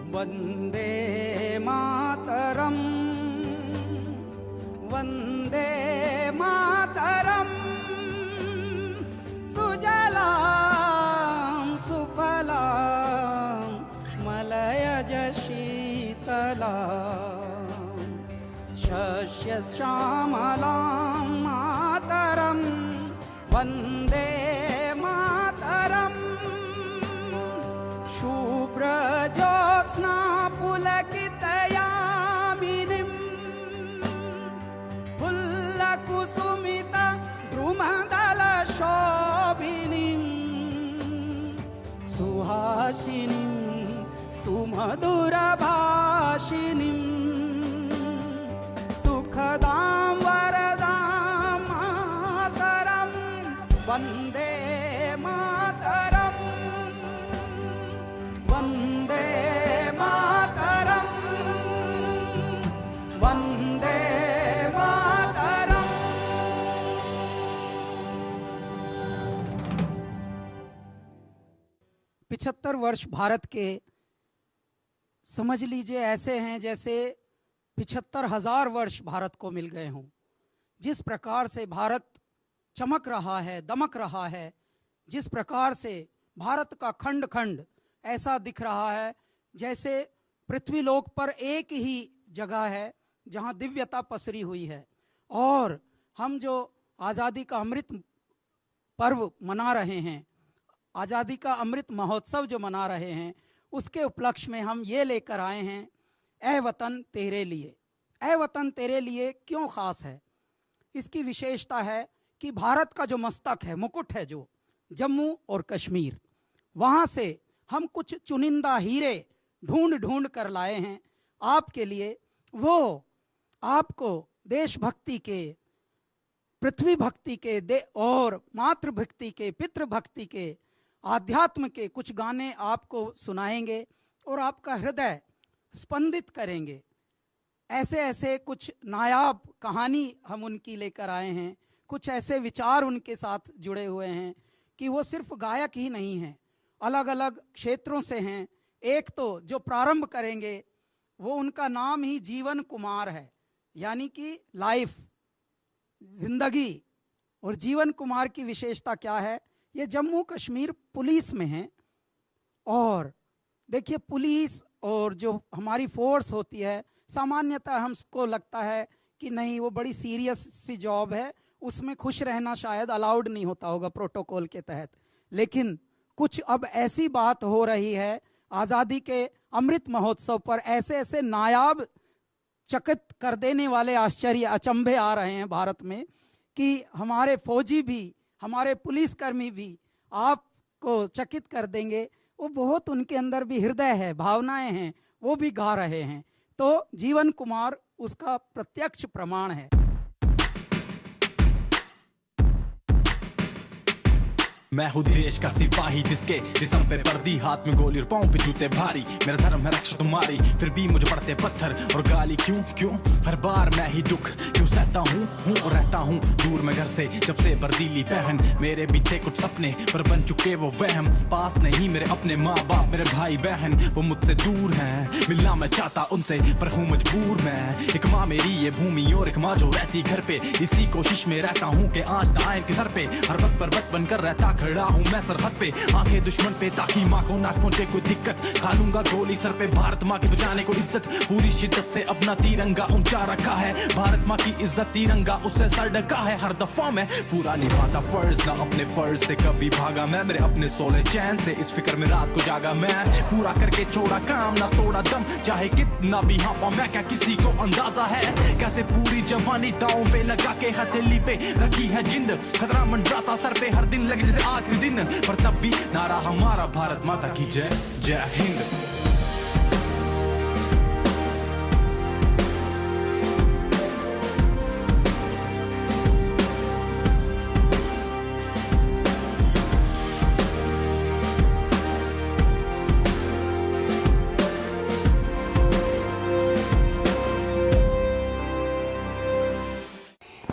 वंदे मातरम, वंदे मातरम, सुजलां सुफलां मलयज शीतलां, शस्यश्यामलां मातरं वन्दे मातरं, शुभ्रज्योत्स्ना पुलकितयामिनीं, फुल्लकुसुमिता द्रुमदलशोभिनीं, सुहासिनीं सुमधुरभाषिणीं, सुखदां वरदां मातरं वन्दे मातरं, वन्दे मातरं, वन्दे मातरं। 75 वर्ष भारत के समझ लीजिए ऐसे हैं जैसे 75,000 वर्ष भारत को मिल गए हों। जिस प्रकार से भारत चमक रहा है, दमक रहा है, जिस प्रकार से भारत का खंड खंड ऐसा दिख रहा है जैसे पृथ्वीलोक पर एक ही जगह है जहां दिव्यता पसरी हुई है। और हम जो आज़ादी का अमृत पर्व मना रहे हैं, आज़ादी का अमृत महोत्सव जो मना रहे हैं, उसके उपलक्ष्य में हम ये लेकर आए हैं, ए वतन तेरे लिए। ए वतन तेरे लिए क्यों ख़ास है? इसकी विशेषता है कि भारत का जो मस्तक है, मुकुट है, जो जम्मू और कश्मीर, वहाँ से हम कुछ चुनिंदा हीरे ढूंढ ढूंढ कर लाए हैं आपके लिए। वो आपको देशभक्ति के, पृथ्वी भक्ति के और मातृभक्ति के, पितृभक्ति के, आध्यात्म के कुछ गाने आपको सुनाएंगे और आपका हृदय स्पंदित करेंगे। ऐसे ऐसे कुछ नायाब कहानी हम उनकी लेकर आए हैं, कुछ ऐसे विचार उनके साथ जुड़े हुए हैं कि वो सिर्फ गायक ही नहीं हैं, अलग अलग क्षेत्रों से हैं। एक तो जो प्रारंभ करेंगे वो उनका नाम ही जीवन कुमार है, यानी कि लाइफ, जिंदगी। और जीवन कुमार की विशेषता क्या है? ये जम्मू कश्मीर पुलिस में हैं। और देखिए, पुलिस और जो हमारी फोर्स होती है, सामान्यतः हमको लगता है कि नहीं, वो बड़ी सीरियस सी जॉब है, उसमें खुश रहना शायद अलाउड नहीं होता होगा प्रोटोकॉल के तहत। लेकिन कुछ अब ऐसी बात हो रही है आज़ादी के अमृत महोत्सव पर, ऐसे ऐसे नायाब चकित कर देने वाले आश्चर्य अचंभे आ रहे हैं भारत में कि हमारे फौजी भी, हमारे पुलिसकर्मी भी आपको चकित कर देंगे। वो बहुत उनके अंदर भी हृदय है, भावनाएं हैं, वो भी गा रहे हैं। तो जीवन कुमार उसका प्रत्यक्ष प्रमाण है। मैं हूँ देश का सिपाही, जिसके जिस्म पे वर्दी, हाथ में गोली और पाँव पे जूते भारी। मेरा धर्म है रक्षा तुम्हारी, फिर भी मुझे पड़ते पत्थर और गाली। क्यों क्यों हर बार मैं ही दुख क्यों सहता हूँ और रहता हूँ दूर में घर से, जब से बर्दीली पहन। मेरे भी थे कुछ सपने पर बन चुके वो वहम, पास नहीं मेरे अपने माँ बाप, मेरे भाई बहन वो मुझसे दूर हैं। मिलना मैं चाहता उनसे पर हूँ मजबूर मैं। एक माँ मेरी ये भूमि और एक माँ जो रहती घर पे, इसी कोशिश में रहता हूँ कि आँच ना आए इनके सर पे। हर वक्त पर बच बनकर रहता खड़ा हूँ मैं सरहद पे, आंखें दुश्मन पे ताकि माँ को ना पहुंचे कोई दिक्कत। खा लूंगा गोली सर पे, भारत माँ के बचाने को इज्जत। पूरी शिद्दत से अपना तिरंगा ऊंचा रखा है, भारत माँ की इज्जत तिरंगा उससे सर ढका है। हर दफा मैं पूरा निभाता फर्ज, ना अपने फर्ज से कभी भागा मैं। मेरे अपने सोले चैन से इस फिक्र में रात को जागा मैं। पूरा करके छोड़ा काम, ना तोड़ा दम, चाहे कितना भी हाफा मैं। क्या किसी को अंदाजा है कैसे पूरी जवानी दांव पे लगा के हथेली पे रखी है जिंद। खतरा मंडराता सर पे हर दिन लगे जैसे आखिरी दिन, पर तब भी नारा हमारा भारत माता की जय, जय हिंद।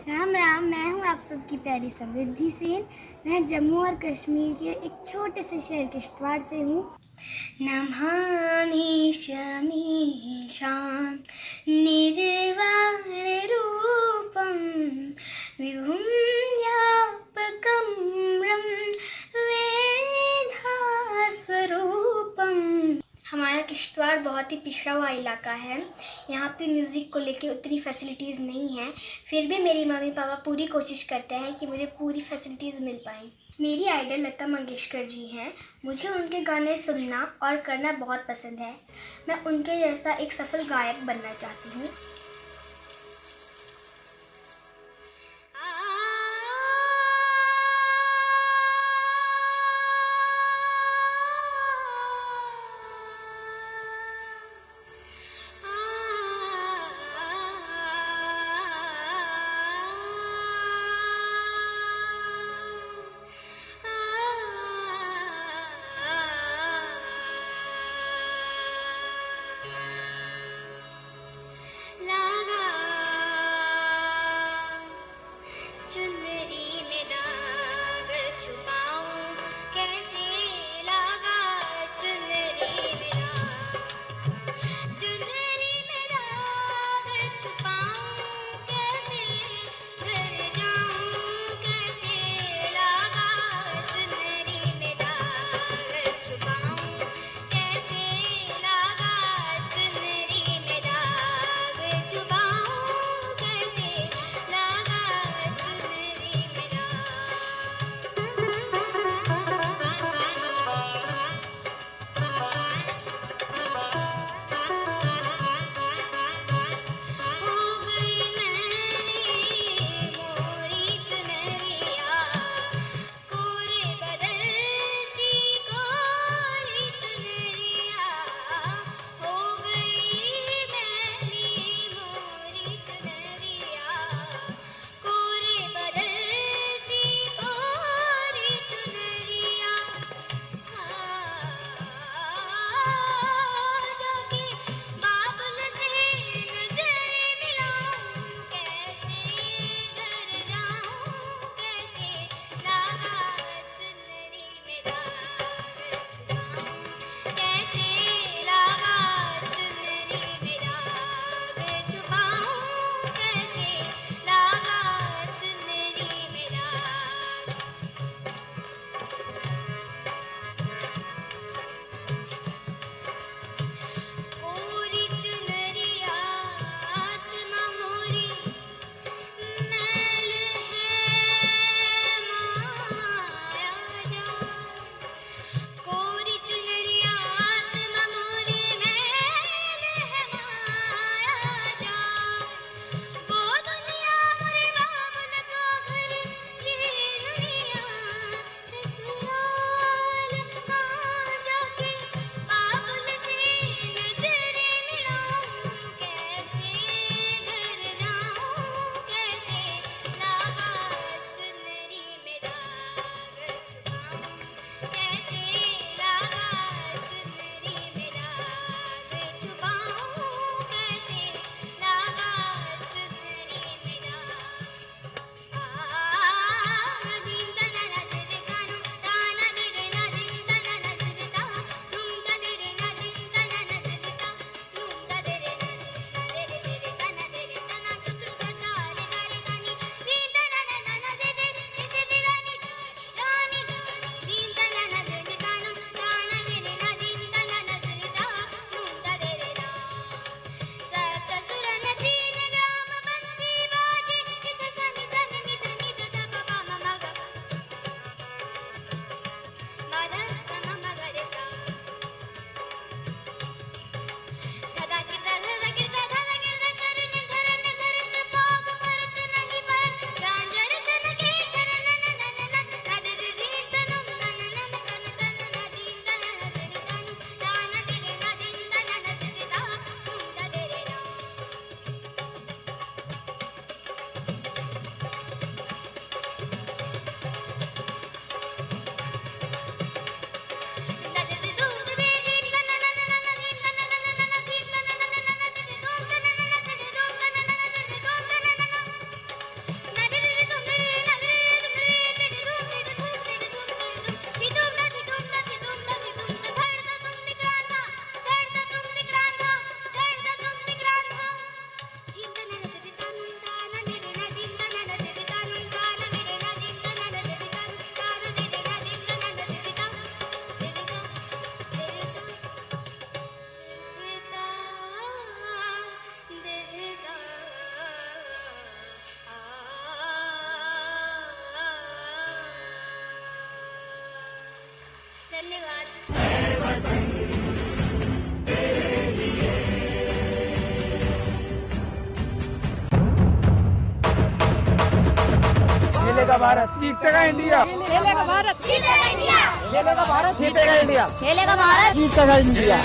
राम राम, मैं हूँ आप सबकी प्यारी समृद्धि सेन। मैं जम्मू और कश्मीर के एक छोटे से शहर किश्तवाड़ से हूँ। नमामि शमीशां निर्वाणरूपं विभुं व्यापकं वेदास्वरूपं। हमारा किश्तवाड़ बहुत ही पिछड़ा हुआ इलाका है। यहाँ पे म्यूज़िक को लेके उतनी फैसिलिटीज़ नहीं है, फिर भी मेरी मम्मी पापा पूरी कोशिश करते हैं कि मुझे पूरी फैसिलिटीज़ मिल पाएँ। मेरी आइडल लता मंगेशकर जी हैं। मुझे उनके गाने सुनना और करना बहुत पसंद है। मैं उनके जैसा एक सफल गायक बनना चाहती हूँ। La खेलेगा भारत, जीतेगा इंडिया, खेलेगा भारत, जीतेगा इंडिया, खेलेगा भारत, जीतेगा इंडिया, खेलेगा भारत, जीतेगा इंडिया।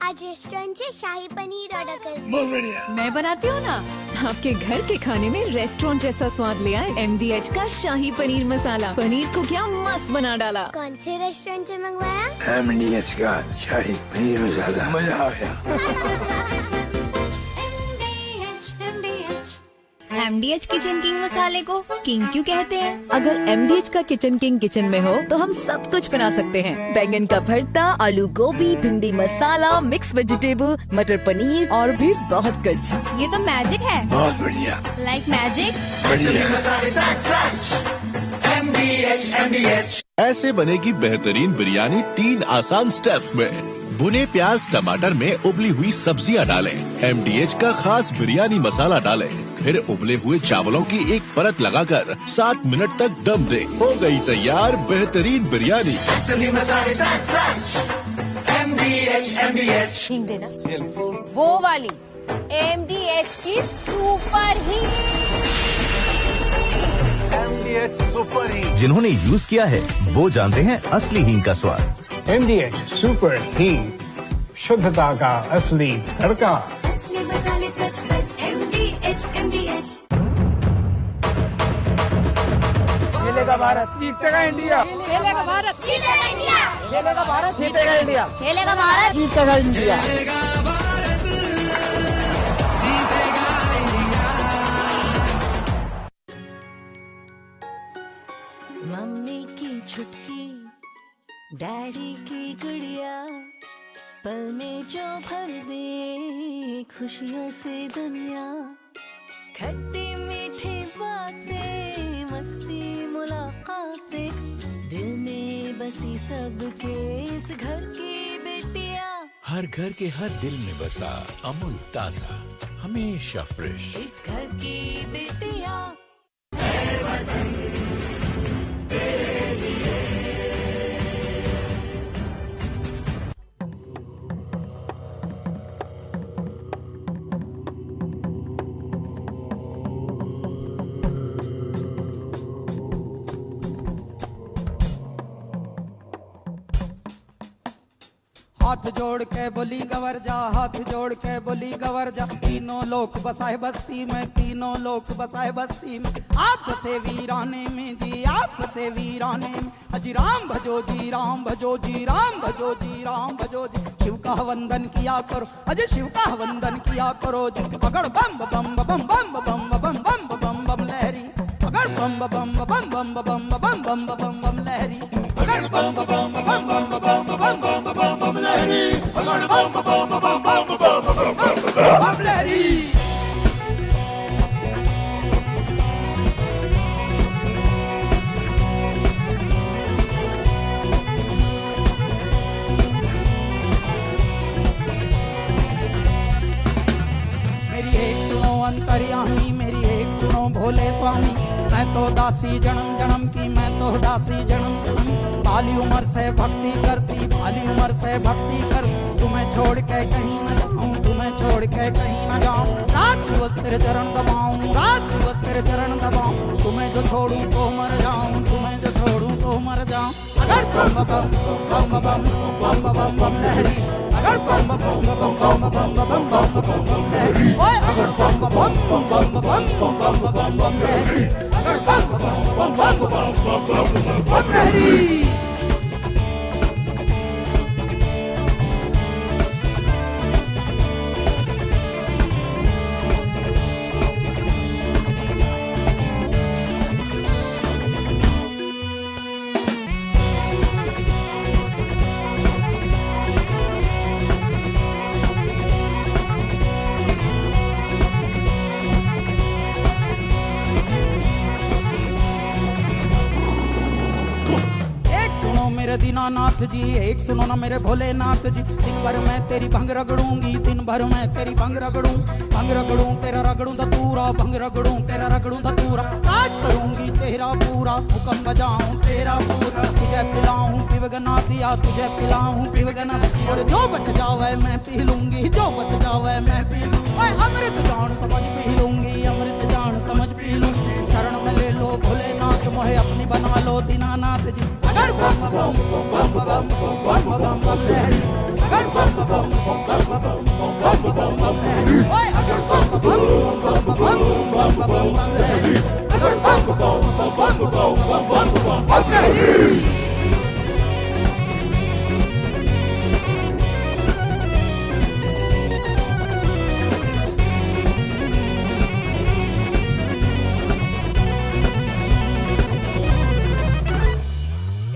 आज रेस्टोरेंट से शाही पनीर ऑर्डर कर। मैं बनाती हूँ ना। आपके घर के खाने में रेस्टोरेंट जैसा स्वाद ले आए MDH का शाही पनीर मसाला। पनीर को क्या मस्त बना डाला। कौन से रेस्टोरेंट से मंगवाया? MDH का शाही पनीर मसाला, मजा आ गया। MDH किचन किंग मसाले को किंग क्यों कहते हैं? अगर MDH का किचन किंग किचन में हो तो हम सब कुछ बना सकते हैं। बैंगन का भरता, आलू गोभी, भिंडी मसाला, मिक्स वेजिटेबल, मटर पनीर और भी बहुत कुछ। ये तो मैजिक है। बहुत बढ़िया। Like magic. ऐसे बनेगी बेहतरीन बिरयानी 3 आसान स्टेप्स में। भुने प्याज टमाटर में उबली हुई सब्जियां डालें। MDH का खास बिरयानी मसाला डालें। फिर उबले हुए चावलों की एक परत लगाकर 7 मिनट तक दम दें। हो गई तैयार बेहतरीन बिरयानी। हिंग देना। वो वाली MDH की सुपर हिट। जिन्होंने यूज किया है वो जानते हैं असली हींग का स्वाद। MDH सुपर हींग, शुद्धता का असली तड़का। असली मसाले सच सच MDH। खेलेगा भारत, जीतेगा इंडिया, खेलेगा भारत, जीतेगा इंडिया, खेलेगा भारत, जीतेगा इंडिया, खेलेगा भारत, जीतेगा इंडिया। मम्मी की छुटकी, डैडी की गुड़िया, पल में जो भर दे खुशियों से दुनिया। खट्टी मीठी बातें, मस्ती मुलाकातें, दिल में बसी सबके इस घर की बेटियां। हर घर के हर दिल में बसा अमूल ताजा, हमेशा फ्रेश। इस घर की बेटियां। हाथ जोड़ के बोली गवर जा, हाथ जोड़ के बोली गवर जा। तीनों लोग बसाए बस्ती में, तीनों लोग बसाए बस्ती में। आप बसे वीराने में जी, आप बसे वीराने में। अजी राम भजो जी, राम भजो जी, राम भजो जी, राम भजो जी। शिव का वंदन किया करो, अजय शिव का वंदन किया करो जी। अगर बम बम बम बम बम बम बम बम बम लहरी, अगर बम बम बम बम बम बम बम बम बम लहरी, अगर बम बम बम बम बम बम बम लहरी, अगर बम बम बम बम लहरी। मेरी एक सुनो अंतर्यामी, मेरी एक सुनो भोले स्वामी। मैं तो दासी जन्म जन्म की, मैं तो दासी जन्म जन्म। बाली उम्र से भक्ति करती, बाली उम्र से भक्ति कर। तुम्हें छोड़ के कहीं न जाऊं, तुम्हें छोड़ के कहीं न जाऊं। रात दिवस तेरे चरण दबाऊं, रात दिवस तेरे चरण दबाऊं। तुम्हें जो छोड़ूं तो मर जाऊं, तुम्हें जो छोड़ूं तो मर जाऊं। अगर बम बम बम बम बम बम बम लहरी, अगर बम बम बम बम बम बम बम बम लहरी, ओए अगर बम बम बम बम बम बम बम लहरी, अगर बम बम बम बम बम लहरी। दीनानाथ जी, एक सुनो ना मेरे भोलेनाथ जी। दिन भर मैं तेरी भंग रगड़ूंगी, दिन भर मैं तेरी भंग रगड़ूं। भंग रगड़ूं तेरा रगड़ूं धतूरा, भंग रगड़ूं तेरा रगड़ूं धतूरा। आज करूंगी तेरा पूरा हुक्म बजाऊं तेरा पूरा, तुझे पिलाऊं पिवगना दिया तुझे पिलाऊं पिवगना, और जो बच जावे मैं पी लूंगी, जो बच जावे मैं पी लूंगी, अमृत जान समझ पी लूंगी, अमृत जान समझ पी लूंगी, शरण में ले लो भोलेनाथ मोहे अपनी बना लो दीनानाथ जी, अगर बम बम बम बम बम बम बम लहरी, अगर बम बम बम बम बम बम लहरी, अगर बम बम बम बम बम लहरी, अगर बम बम बम बम बम लहरी।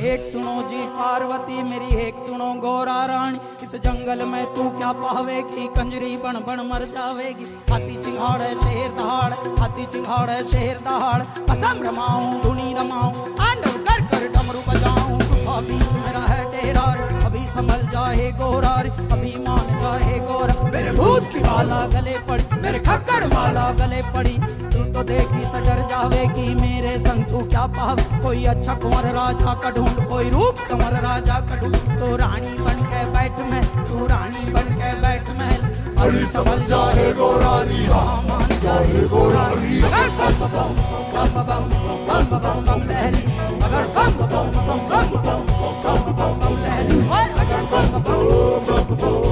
एक सुनो जी पार्वती मेरी एक सुनो गोरा रानी, इस जंगल में तू क्या पावेगी, कंजरी बन बन मर जावेगी, हाथी चिंगाड़ है शेर दहाड़, हाथी चिंगाड़ है शेर दहाड़, असम रमाऊं धुनी रमाऊं आंडव कर कर डमरू बजाऊं, अभी मेरा है डेरा अभी संभल जाए गोरा रे, अभी मान जाए गोरा, मेरे भूत की माला गले पड़ी, मेरे खक्कड़ माला गले पड़ी, तू तो देखी सडर जावेगी मेरे संग तू क्या पाव, कोई अच्छा कुंवर राजा का ढूंढ, कोई रूप कुंवर राजा का ढूंढ, तो रानी बन के बैठ में, तू रानी बन के बैठ महल, अभी समझ जाए गोरारी, हाँ मान जाए गोरारी, अगर बम बम बम बम बम बम बम लहरी, अगर बम बम बम बम बम बम बम लहरी, अगर बम बम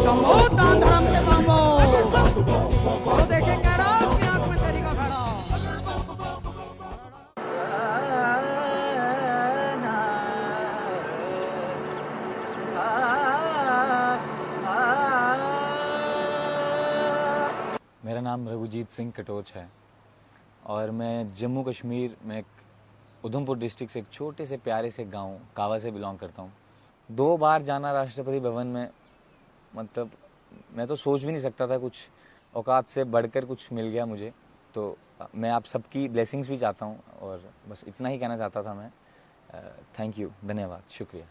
शंभो तान धर्म के तांबो, वो देखे कह रहा हूँ कि आँख में तेरी का खड़ा। मेरा नाम रघुजीत सिंह कटोच है और मैं जम्मू कश्मीर में उधमपुर डिस्ट्रिक्ट से एक छोटे से प्यारे से गांव कावा से बिलोंग करता हूं। 2 बार जाना राष्ट्रपति भवन में, मतलब मैं तो सोच भी नहीं सकता था, कुछ औकात से बढ़कर कुछ मिल गया मुझे, तो मैं आप सबकी ब्लेसिंग्स भी चाहता हूं और बस इतना ही कहना चाहता था मैं। थैंक यू, धन्यवाद, शुक्रिया।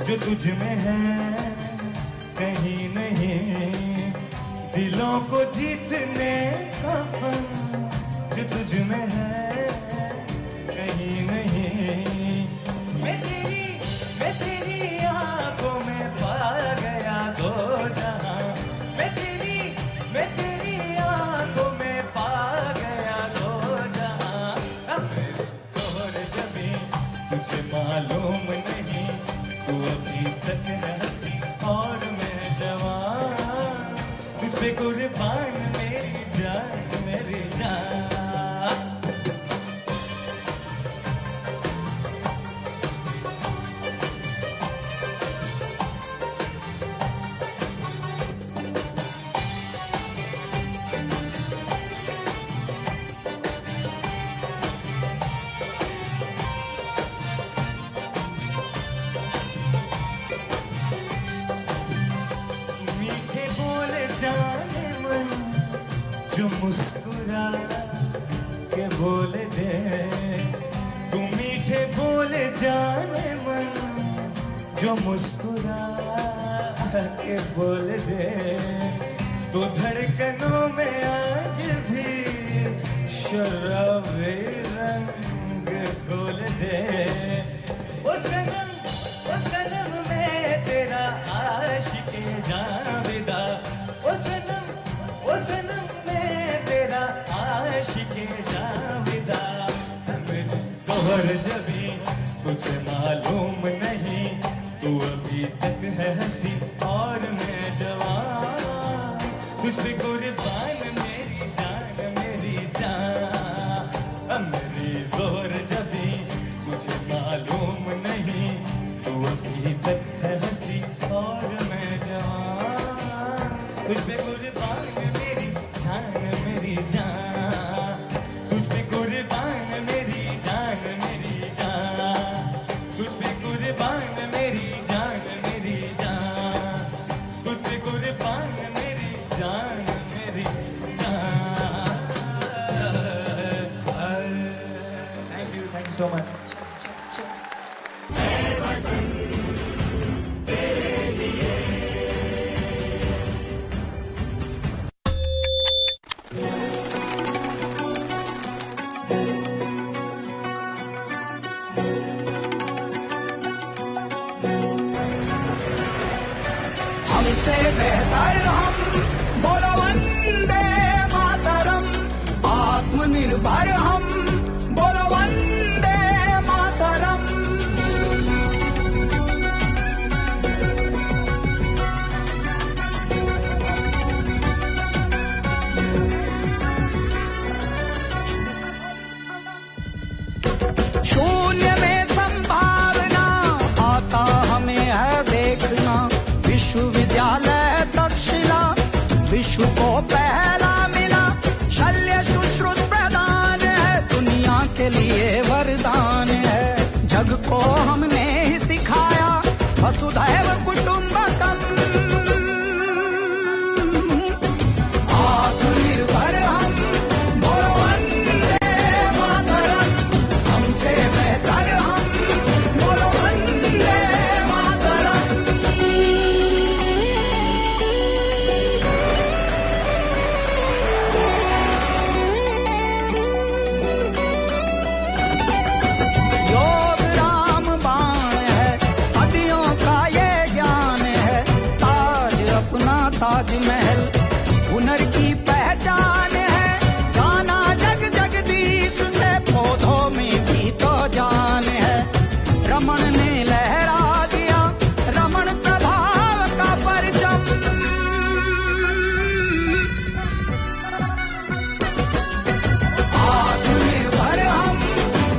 जो तुझ में है कहीं नहीं, दिलों को जीतने का फन जो तुझ में है कहीं नहीं। मैं तेरी आंखों में पा गया दो जहां, मैं तेरी आंखों में पा गया दो जहां। अब मेरे जोहर जबी तुझे मालूम नहीं, तू अभी तक हंसी और मैं जवान, तुझे कुर्बान मेरी जान मेरी जान। मुस्कुरा के बोल दे, तू मीठे बोले जाने मन जो मुस्कुरा के बोल दे, तो धड़कनों में आज भी शराबी रंग खोल दे। ओ सनम मैं तेरा आशिक़े जावेदा, ओ सनम मैं तेरा आशिक़े जावेदा। मेरे ज़ोहर जबी तुझे मालूम नहीं, तू अभी तक है हंसी और मैं जवान, तुझ पे कुर्बान मेरी जान मेरी जान। मेरी ज़ोहर जबी तुझे मालूम नहीं, तू अभी तक है हंसी और मैं जवान, तुझ पे कुर्बान मेरी जान मेरी जान, तुझ पे कुर्बान मेरी जान मेरी जान, तुझ पे कुर्बान मेरी जान मेरी जान, तुझ पे कुर्बान मेरी जान मेरी जान। Thank you so much. हमसे बेहतर हम बोलो वंदे मातरम, आत्मनिर्भर हम बोलो वंदे मातरम। शून्य में संभावना आता हमें है देखना, विश्वविद्यालय तक्षशिला विश्व को पहला मिला, शल्य सुश्रुत प्रदान है दुनिया के लिए वरदान है। जग को हमने ही सिखाया वसुधैव कुटुंबकम, आत्मनिर्भर हम बोलो वंदे मातरम, हमसे बेहतर हम बोलो वंदे मातरम। योग राम बाण है, सदियों का ये ज्ञान है, ताज अपना ताजमहल हुनर की पहचान है, जाना जग जगदीश से पौधों में भी तो जान है। रमण ने लहरा दिया रमण प्रभाव का परचम, आत्मनिर्भर हम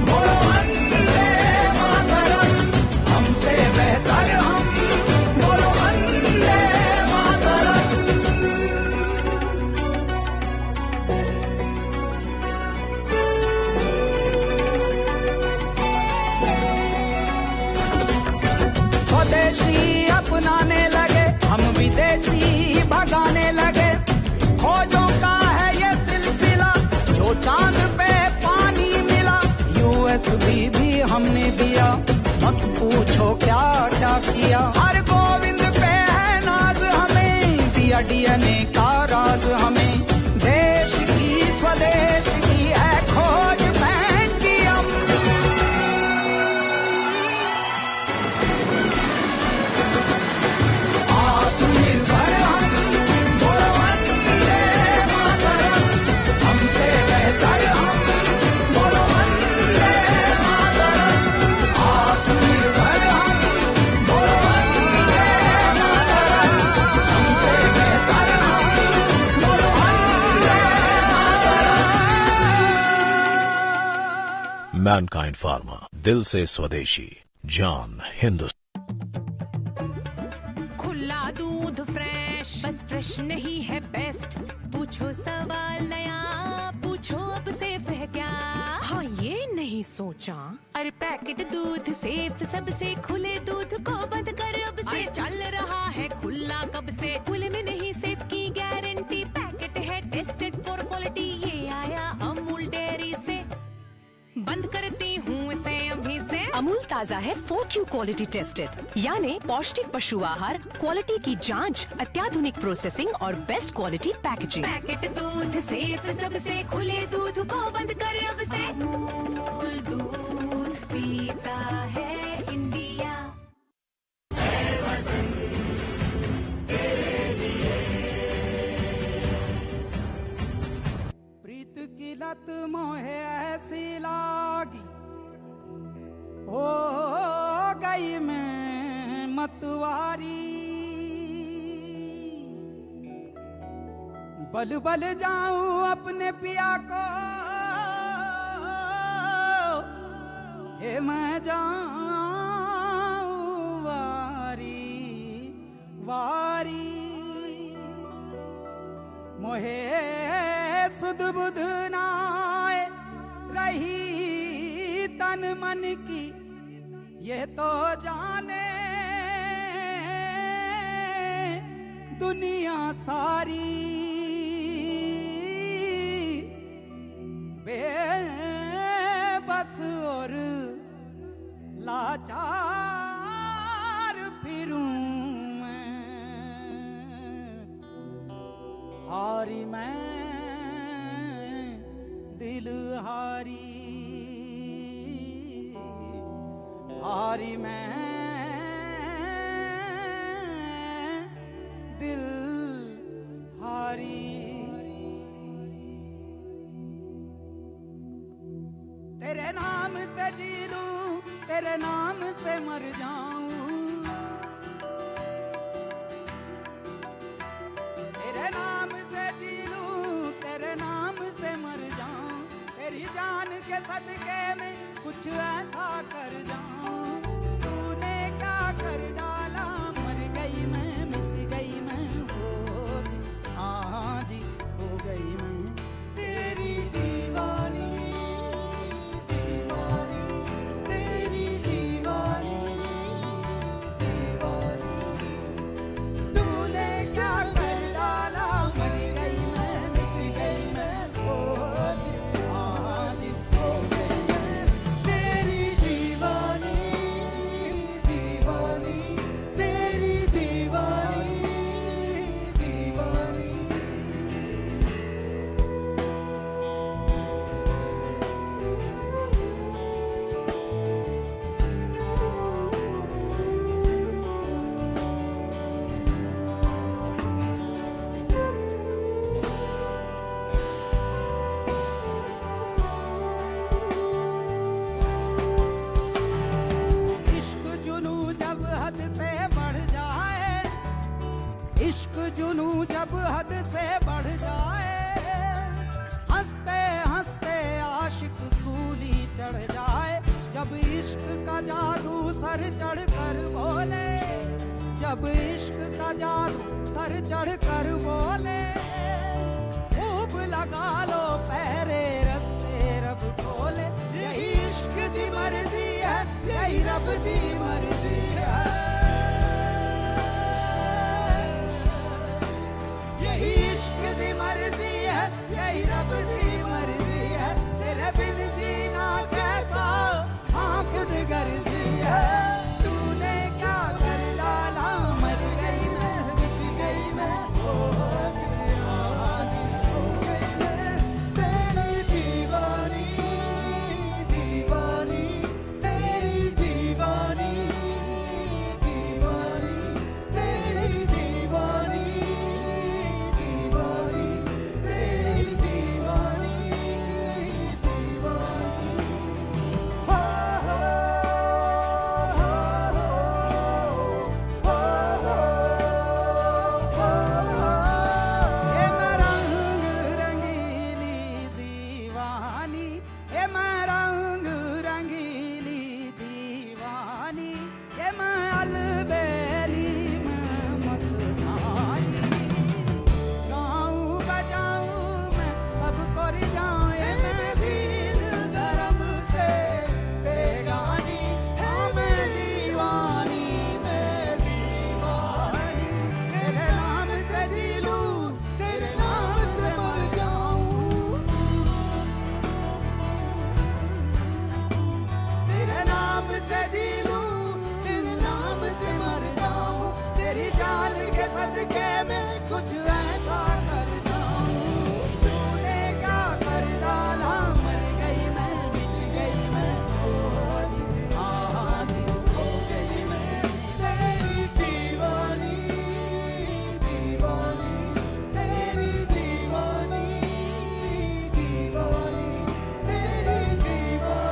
बोलो वंदे मातरम, हमसे बेहतर हम बोलो वंदे मातरम। स्वदेशी अपनाने लगे हम विदेशी भगाने लगे, खोजों का है ये सिलसिला जो चांद पे पानी मिला, यूएसबी भी हमने दिया मत पूछो क्या क्या किया। हर गोविंद पे है नाज हमें, दिया डीएनए का राज हमें, देश की स्वदेश की है खोज बैंकियम। आत्मनिर्भर हम बोलो वंदे मातरम, हमसे बेहतर हम बोलो वंदे मातरम, आत्मनिर्भर हम बोलो वंदे मातरम, हमसे बेहतर हम बोलो वंदे मातरम। मैनकाइंड फार्मा, दिल से स्वदेशी, जान हिंदुस्तान। खुला दूध फ्रेश, बस फ्रेश नहीं है बेस्ट, पूछो सवाल नया, पूछो अब सेफ है क्या। हाँ ये नहीं सोचा, अरे पैकेट दूध सेफ सबसे, खुले दूध को बंद कर अब से, चल रहा है खुला कब से, खुले में नहीं सेफ की गारंटी, पैकेट है टेस्टेड फॉर क्वालिटी, ये आया बंद करती हूँ इसे अभी से। अमूल ताज़ा है 4Q क्वालिटी टेस्टेड, यानी पौष्टिक पशु आहार, क्वालिटी की जांच, अत्याधुनिक प्रोसेसिंग और बेस्ट क्वालिटी पैकेजिंग। पैकेट दूध से सबसे खुले दूध को बंद कर अब से। अमूल दूध पीता है इंडिया। प्रीत की लत मोहे ऐसी लागी, हो गई मैं मतवारी। बल बल जाऊं अपने पिया को, हे मैं जाऊं वारी वारी। मोहे सुध बुध नाय रही तन मन की, ये तो जाने दुनिया सारी। बेबस और लाचार फिरूं मैं, हारी मैं दिल हारी, हारी मैं दिल हारी। तेरे नाम से जी लूं, तेरे नाम से मर जाऊं, तेरे नाम से जी लूं, तेरे नाम से मर जाऊं। तेरी जान के सदके में कुछ ऐसा कर जाऊं। तूने क्या कर डाला, मर गई मैं, मिट गई मैं, हो जी हाँ जी हो गई मैं तेरी दीवानी। जुनू जब हद से बढ़ जाए, हंसते हंसते आशिक सूली चढ़ जाए। जब इश्क का जादू सर चढ़ कर बोले, जब इश्क का जादू सर चढ़ कर बोले, खूब लगा लो पहरे रस्ते रब खोले। यही इश्क दी मर्जी है, यही रब दी मर्जी है, यही इश्क दी मर्जी है, यही रब दी मर्जी है। तेरे बिन जीना कैसा हाँ खुद गर्जी है। तूने क्या कर डाला, मर गई मैं, मिट गई मैं, हो गई मैं तेरी दीवानी, दीवानी तेरी दीवानी, दीवानी तेरी दीवानी, दीवानी तेरी दीवानी, दीवानी। ये मैं रंग रंगीली दीवानी, ये मैं रंग रंगीली दीवानी, ये मैं अलबेली मैं मस्तानी। गाऊं बजाऊं मैं सबको रिझाऊं, ये मैं दिल धर्म से बेगानी। हाँ मैं दीवानी, मैं दीवानी, तेरे नाम से जी लूं, तेरे नाम से मर जाऊं। के मैं कुछ ऐसा कर जाऊं, तूने क्या कर डाला, मर गई मैं, मिट गई मैं, आज हो गई मैं तेरी दीवानी, दीवानी तेरी दीवानी, दीवानी तेरी दीवानी,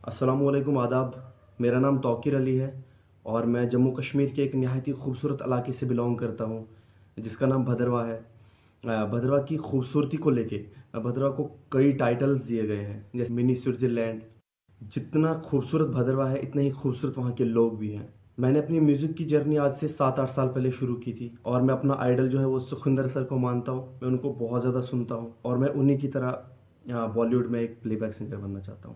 अस्सलामुअलैकुम, आदाब। मेरा नाम तौकीर अली है और मैं जम्मू कश्मीर के एक नहायत ही खूबसूरत इलाके से बिलोंग करता हूँ जिसका नाम भदरवा है। भदरवा की खूबसूरती को लेके भदरवा को कई टाइटल्स दिए गए हैं, जैसे मिनी स्विट्ज़रलैंड। जितना खूबसूरत भदरवा है इतने ही खूबसूरत वहाँ के लोग भी हैं। मैंने अपनी म्यूज़िक की जर्नी आज से 7-8 साल पहले शुरू की थी और मैं अपना आइडल जो है वो सुखविंदर सर को मानता हूँ। मैं उनको बहुत ज़्यादा सुनता हूँ और मैं उन्हीं की तरह बॉलीवुड में एक प्लेबैक सिंगर बनना चाहता हूँ।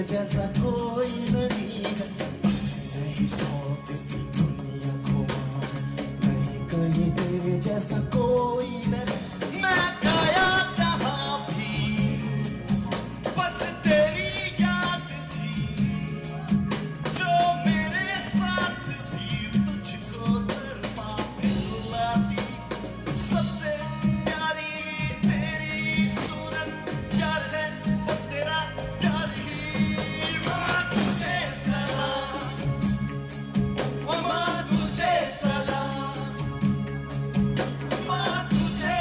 जैसा कोई नहीं है, नहीं सौंप दुनिया घुमा, नहीं कहीं तेरे जैसा कोई नहीं। मैं गया जहाँ भी बस तेरी याद थी, जो मेरे साथ भी तुझको तड़पा मिलाती। सबसे प्यारी तेरी सूरत प्यार है, बस तेरा प्यार ही। माँ तुझे सलाम, माँ तुझे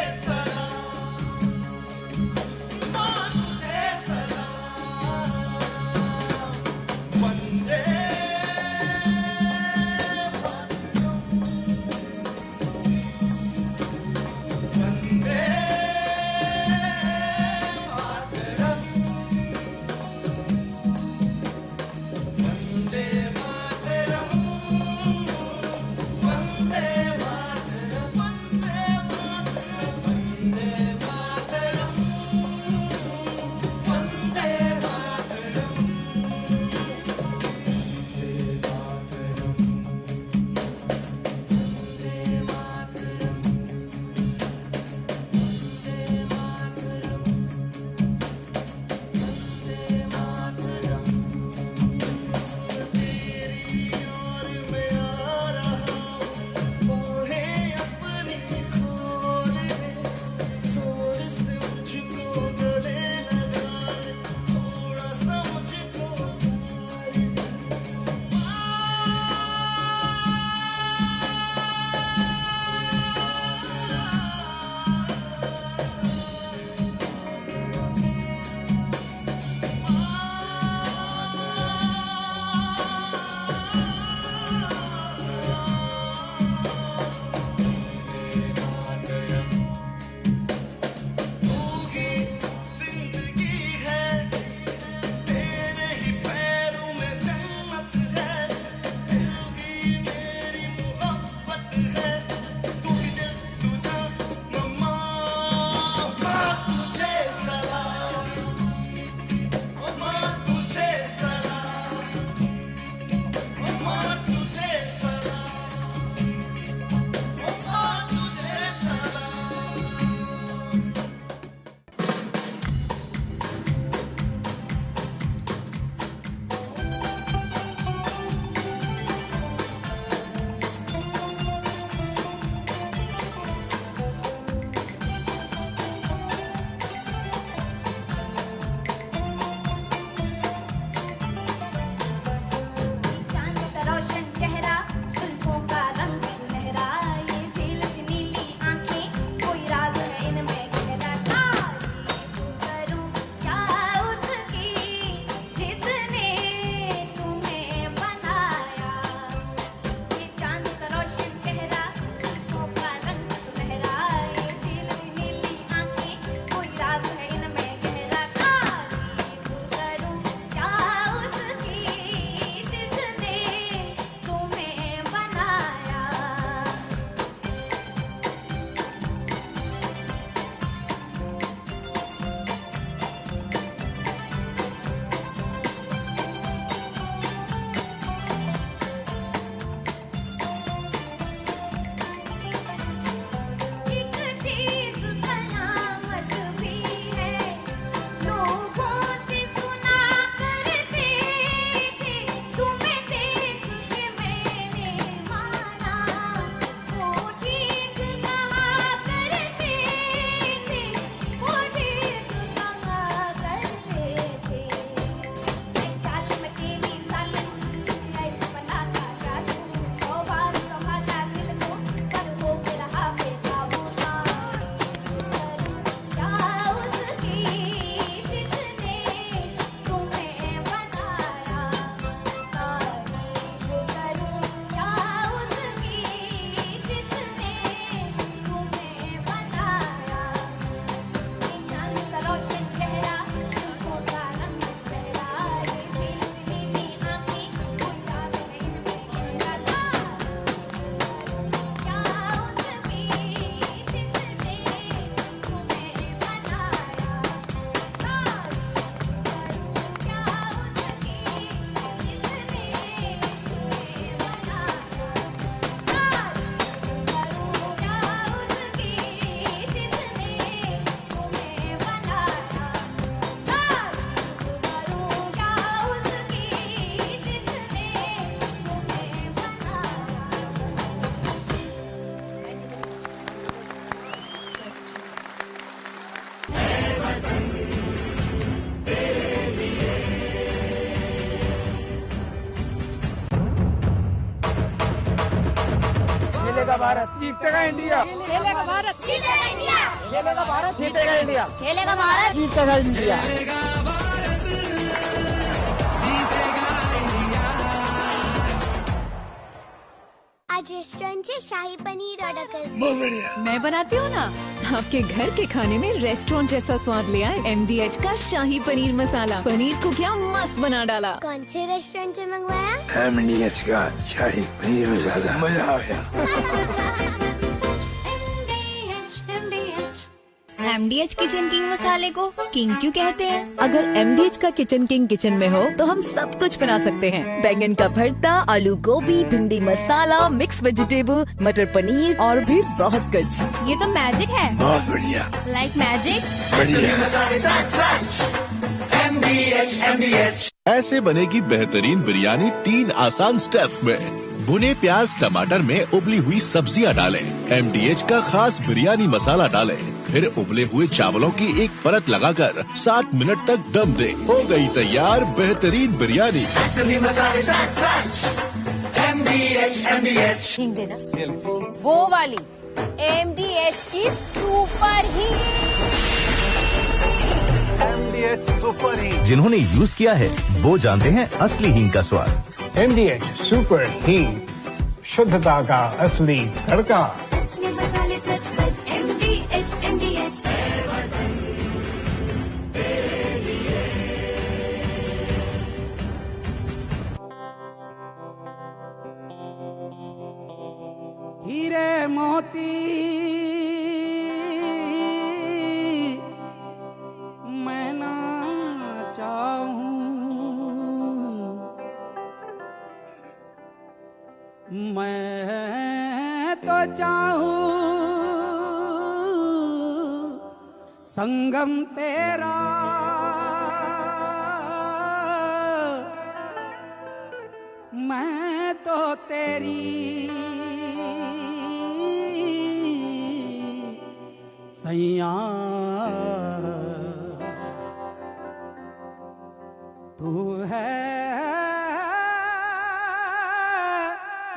खेलेगा भारत, जीतेगा इंडिया, खेलेगा भारत, जीतेगा इंडिया, खेलेगा भारत, जीतेगा इंडिया, खेलेगा भारत, जीतेगा इंडिया। आज रेस्टोरेंट से शाही पनीर ऑर्डर कर बहुत बढ़िया। मैं बनाती हूँ ना। आपके घर के खाने में रेस्टोरेंट जैसा स्वाद ले आए MDH का शाही पनीर मसाला। पनीर को क्या मस्त बना डाला। कौन से रेस्टोरेंट से मंगवाया? MDH का शाही पनीर मसाला, मजा आ गया। MDH किचन किंग मसाले को किंग क्यों कहते हैं? अगर MDH का किचन किंग किचन में हो तो हम सब कुछ बना सकते हैं। बैंगन का भरता, आलू गोभी, भिंडी मसाला, मिक्स वेजिटेबल, मटर पनीर और भी बहुत कुछ। ये तो मैजिक है। बहुत बढ़िया। Like magic. MDH। ऐसे बनेगी बेहतरीन बिरयानी 3 आसान स्टेप्स में। भुने प्याज टमाटर में उबली हुई सब्जियां डालें। MDH का खास बिरयानी मसाला डालें। फिर उबले हुए चावलों की एक परत लगाकर 7 मिनट तक दम दें। हो गई तैयार बेहतरीन बिरयानी। असली मसाले सच MDH। हिंग देना। वो वाली MDH की सुपर हिंग। जिन्होंने यूज किया है वो जानते हैं असली हींग का स्वाद। MDH सुपर हींग, शुद्धता का असली तड़का। असली मसाले सच MDH। हीरे मोती मैं ना चाहूं, मैं तो चाहूं संगम तेरा, मैं तो तेरी सैया, तू है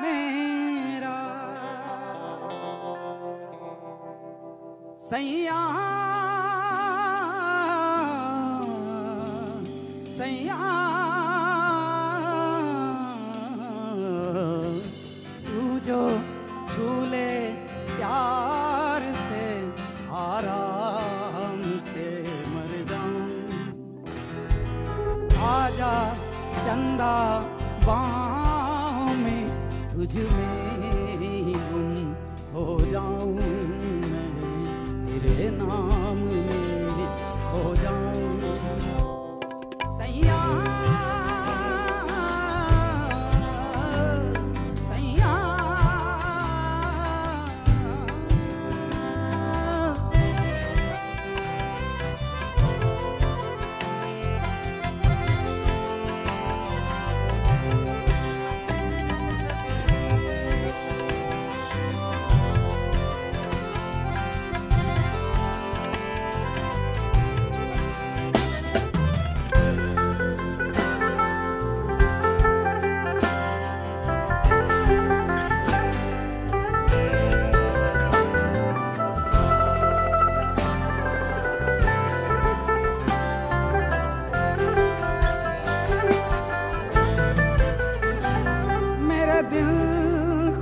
मेरा सैया, सैया, तू जो झूले प्यार से आराम से मर जाऊं, आजा चंदा बाहों में तुझ में ही गुम हो जाऊं, मैं तेरे नाम में हो जाऊं सैया, सैया।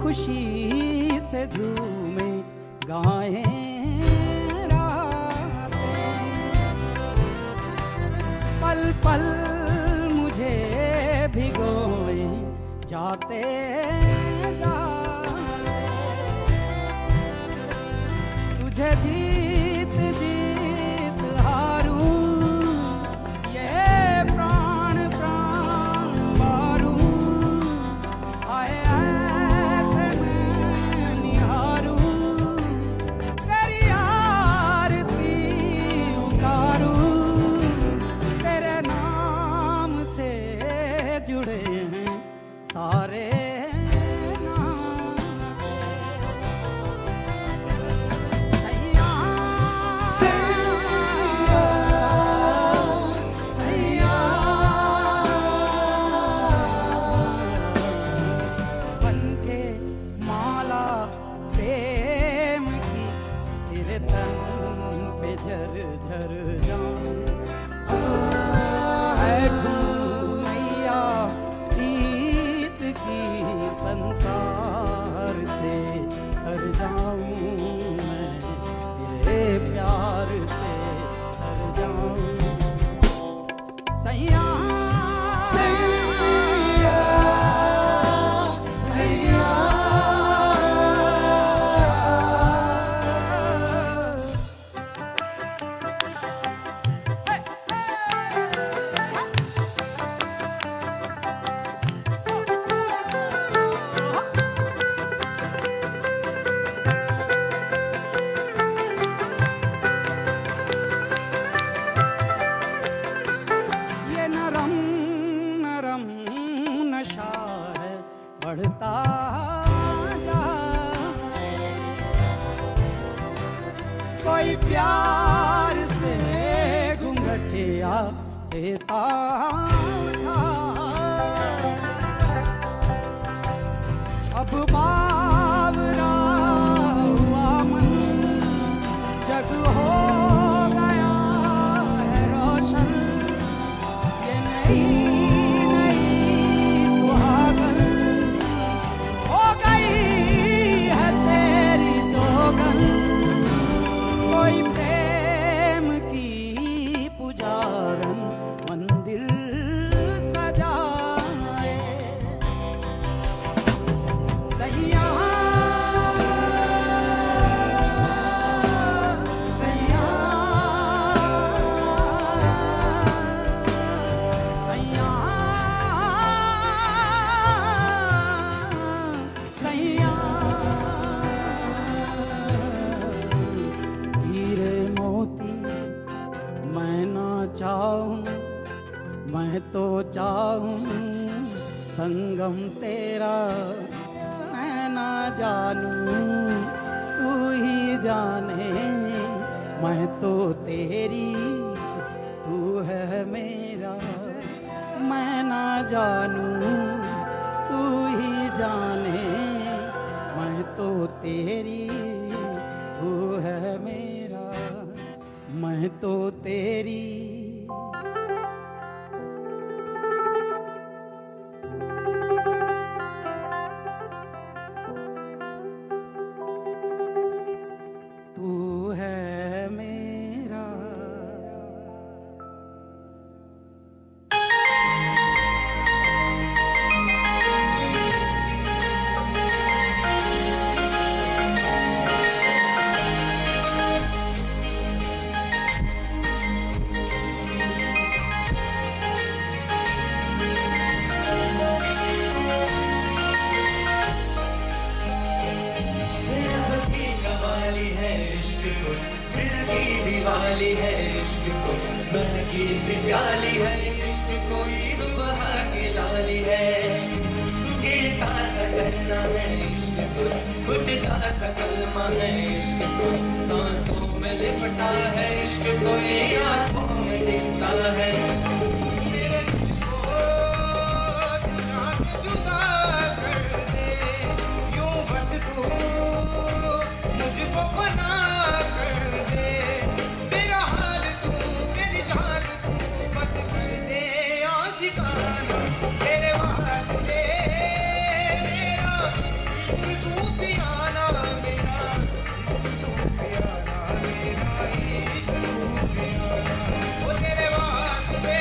खुशी से झूमे गाए रातें, पल पल मुझे भिगोए जाते जाते, तुझे जीत जीत हारूं, ये प्राण प्राण मारूं, आए जुड़े हैं सारे नाम, सैया, तन पे झर झर जाऊं, बैठूं मैया प्रीत की संसार से तर जाऊं, मैं तेरे प्यार से तर जाऊं। सैया बढ़ता जा, कोई प्यार से घूंघटिया देता था, अब बावरा हुआ मन जग हो गया है रोशन, ये नहीं कोई प्रेम की पुजारन मंदिर सजाए। सैया सैया सैया सैया चाहूं मैं तो चाहूं संगम तेरा, मैं ना जानूं तू ही जाने, मैं तो तेरी तू है मेरा, मैं ना जानूं तू ही जाने, मैं तो तेरी तू है मेरा, मैं तो तेरी। तू है मेरा। दिवाली है इश्क को, महकी सी प्याली है इश्क कोई सुबह की लाली है, गिरता सा कहना है इश्क को, घुटता सा कलमा है इश्क को, सांसों में लिपटा है इश्क कोई आंखों में दिखता है। मेरे को जुदा कर दे यूं बस तू मुझको बना कर दे, मेरा हाल तू मेरी जान तू बस कर दे आशिकाना, तेरे वास्ते मेरा इश्क सूफियाना, मेरा सूफियाना, मेरा इश्क सूफियाना, वो तेरे वास्ते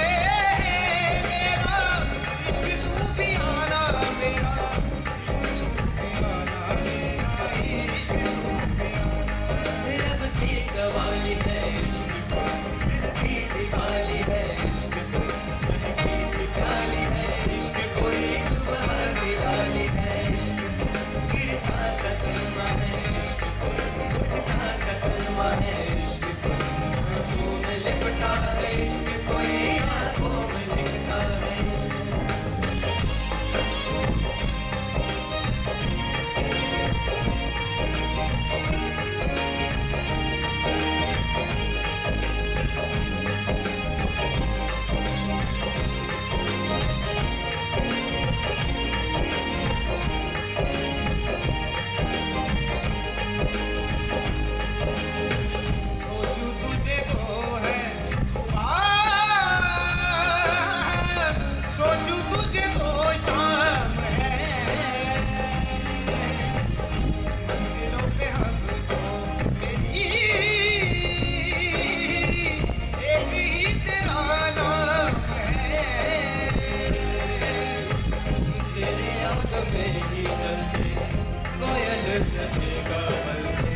सकेगा बल्कि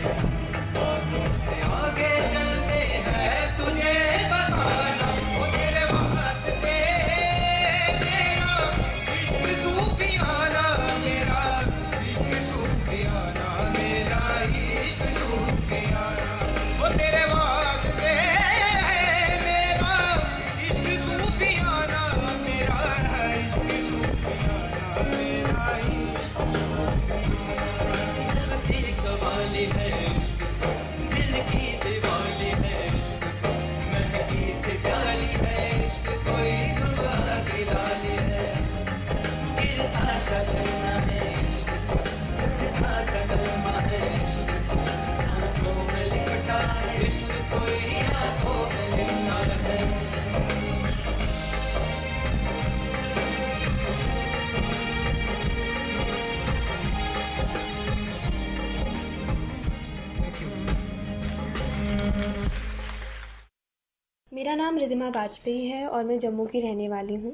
तुझसे आगे चलते हैं तुझे बताना वो तेरे वास्ते मेरा इश्क सूफियाना मेरा इश्क सूफियाना मेरा इश्क सूफियाना वो तेरे वास्ते मेरा इश्क सूफियाना मेरा इश्क सूफियाना मेरा दिल कवाली है इश्क दिल की दीवाली है इश्क महकी से प्याली है इश्क कोई सुबह की लाली है दिल आशा करना है इश्क आशा कलमा है इश्क सांसों में लिपटा है इश्क कोई आंखों में लिपटा है मेरा नाम रिधिमा वाजपेयी है और मैं जम्मू की रहने वाली हूँ।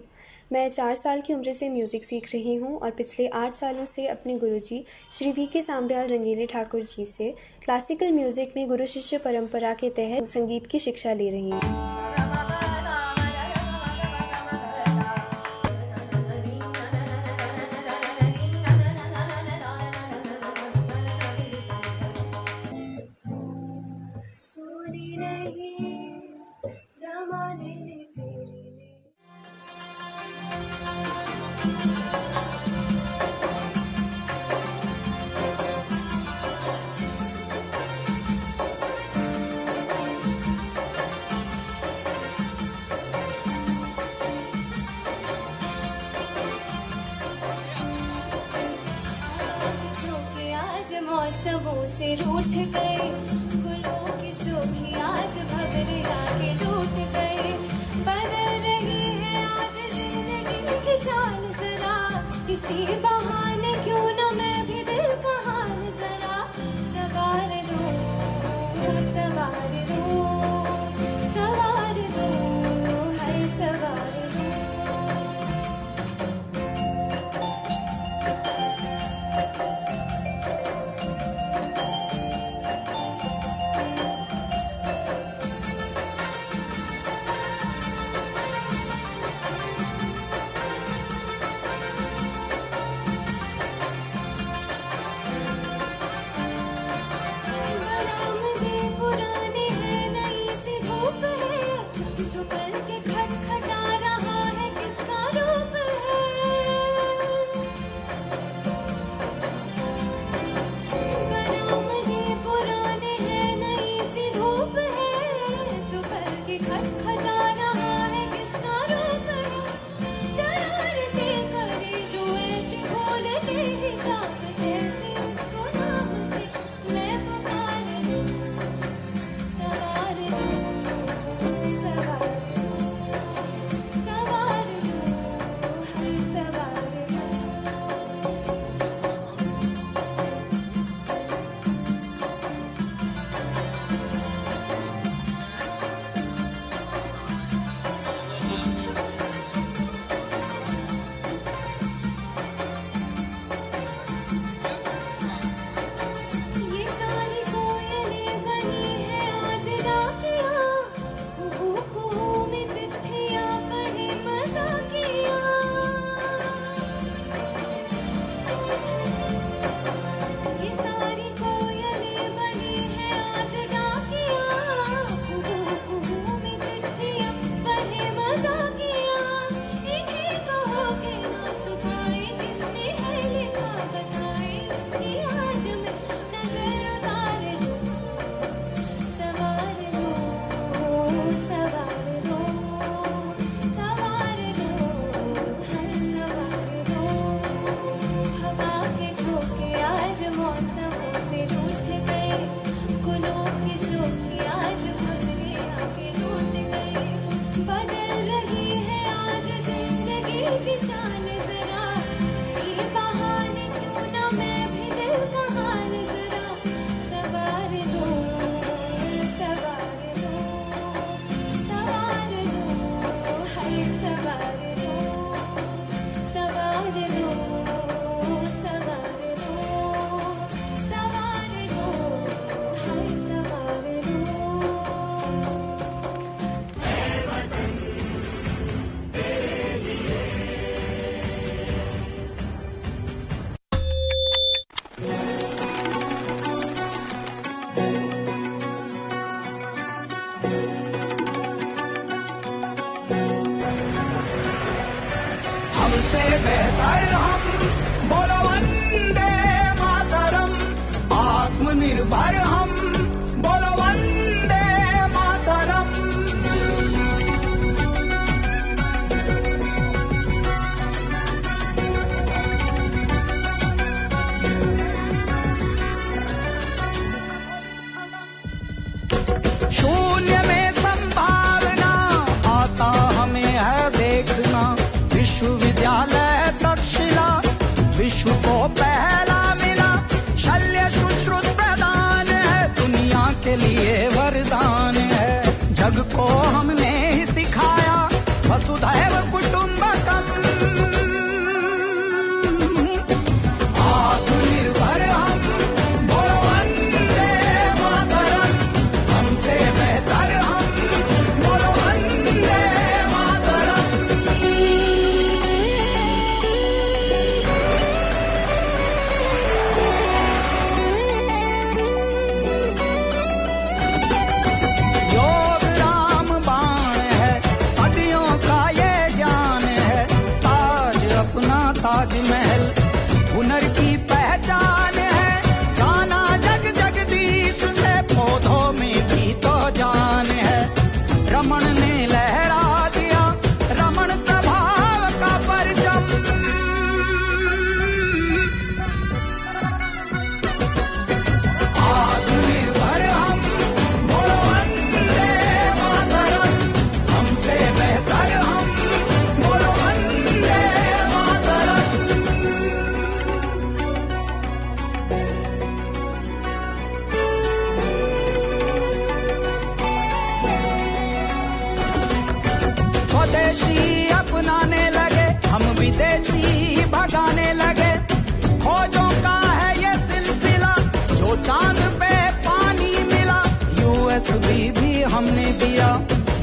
मैं 4 साल की उम्र से म्यूज़िक सीख रही हूँ और पिछले 8 सालों से अपने गुरुजी श्री वी.के. सांब्याल रंगीले ठाकुर जी से क्लासिकल म्यूज़िक में गुरु शिष्य परंपरा के तहत संगीत की शिक्षा ले रही हूँ। मौसमों से रूठ गए गुलों की शोखी आज भवरिया के लूट गए बदल रही है आज जिंदगी की चाल जरा इसी बहाने क्यों न मैं भी दिल का हाल जरा सवार दूं सवार दूं सवार दूं हर सवार हमसे बेहतर हम, बोलो वंदे मातरम। आत्मनिर्भर हम, बोलो वंदे मातरम। शून्य में संभावना आता हमें है देखना, विश्वविद्यालय तक्षशिला विश्व को पहला मिला। शल्य सुश्रुत प्रदान है, दुनिया के लिए वरदान है। जग को हमने ही सिखाया वसुधैव कुटुंबकम। आत्मनिर्भर हम, बोलो वंदे मातरम। हमसे बेहतर हम, बोलो वंदे मातरम। योग राम बाण है, सदियों का ये ज्ञान है। ताज अपना ताजमहल हुनर की पहचान है। जाना जग जगदीश से, पौधों में भी तो जान है। रमण ने लहरा दिया रमण प्रभाव का परचम। आत्मनिर्भर हम, बोलो वंदे मातरम। हमसे बेहतर हम, बोलो वंदे मातरम। स्वदेशी अपनाने लगे, हम विदेशी भगाने लगे। खोजों का है ये सिलसिला, जो चांद पे पानी मिला। यूएसबी भी हमने दिया,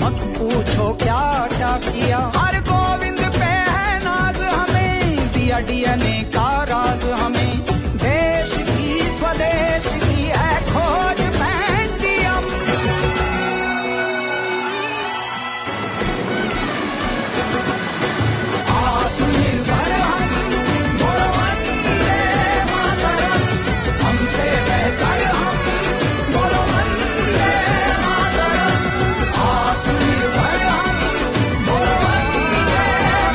मत पूछो क्या क्या किया। हर गोविंद पे है नाज हमें, दिया डीएनए का राज हमें। देश की स्वदेश की है खोज पेंटियम। आत्मनिर्भर हम, बोलो वंदे मातरम। हमसे बेहतर हम, बोलो वंदे मातरम। आत्मनिर्भर हम, बोलो वंदे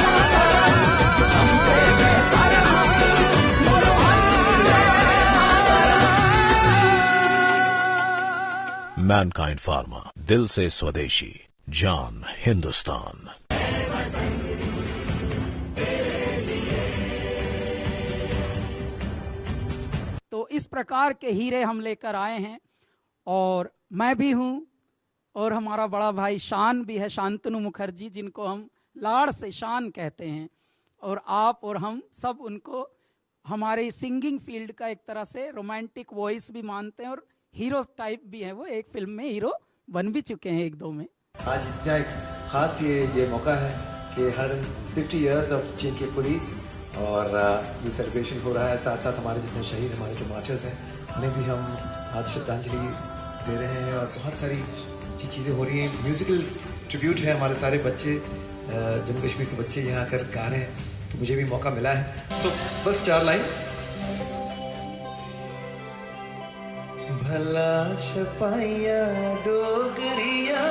मातरम। हमसे बेहतर हम, बोलो वंदे मातरम। मैनकाइंड फार्मा, दिल से स्वदेशी, जान हिंदुस्तान। तो इस प्रकार के हीरे हम लेकर आए हैं, और मैं भी हूँ, और हमारा बड़ा भाई शान भी है, शांतनु मुखर्जी, जिनको हम लाड़ से शान कहते हैं। और आप और हम सब उनको हमारे सिंगिंग फील्ड का एक तरह से रोमांटिक वॉइस भी मानते हैं, और हीरो टाइप भी है। वो एक फिल्म में हीरो बन भी चुके हैं, एक दो में। आज इतना एक खास ये मौका है कि हर 50 इयर्स ऑफ जेके पुलिस, और ये सेलिब्रेशन हो रहा है। साथ साथ हमारे जितने शहीद, हमारे जो मार्चर्स हैं, उन्हें भी हम आज श्रद्धांजलि दे रहे हैं। और बहुत सारी अच्छी चीज़ें हो रही हैं। म्यूजिकल ट्रिब्यूट है, हमारे सारे बच्चे, जम्मू कश्मीर के बच्चे यहाँ आकर गा रहे हैं, तो मुझे भी मौका मिला है। तो बस 4 लाइन। भला शपाइया डोगरिया,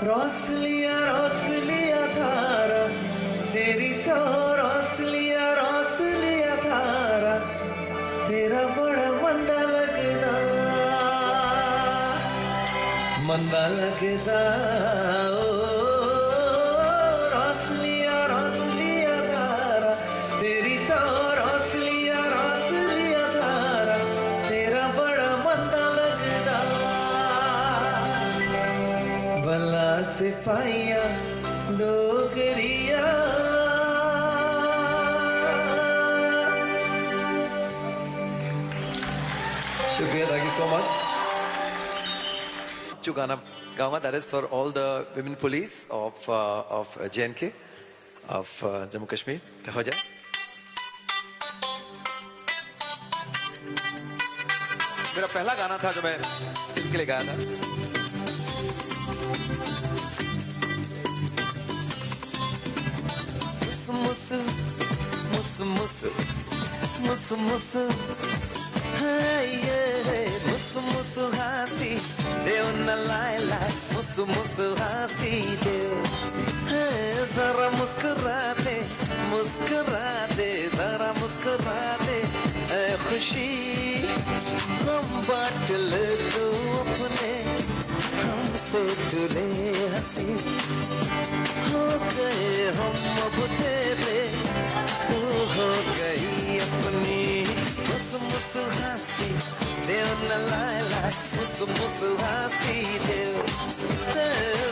रौसलिया धारा तेरी सौ, रौसलिया धारा तेरा बड़ा मंदा लगदा ओ। रौसलिया धारा तेरी सौ, रौसलिया धारा तेरा बड़ा मंदा लगदा। भला सिपाहिया डोगरिया, शुक्रिया, थैंक यू सो मच। जो गाना गाऊंगा, that is for all the women police of JNK, of Jammu Kashmir. तो हो जाए। मेरा पहला गाना था जो मैं फिल्म के लिए गाया था। मुसु मुसु मुसु मुसु मुसु मुसु हासी देव न लाए लाए मुसु मुसु हासी देव जरा मुस्कुरा दे जरा मुस्कुरा दे ऐ खुशी हम बांट ले तू अपने हमसे तुले हंसी हो गए हम अब तेरे तू हो गई अपनी मुसु मुसु हासी देव न लाए लाए मुसु मुसु हासी देव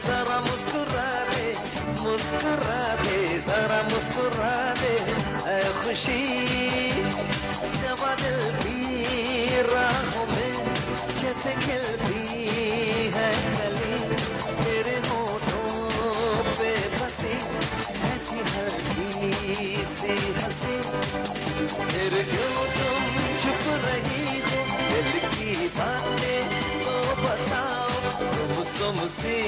जरा मुस्कुरा दे जरा मुस्कुरा दे ऐ खुशी जब दिल की राहों में जैसे खिलती है कली तेरे होठों पे बसी ऐसी हल्की सी हंसी फिर क्यों तुम चुप रही हो दिल की बातें तो बताओ तुम सुमसी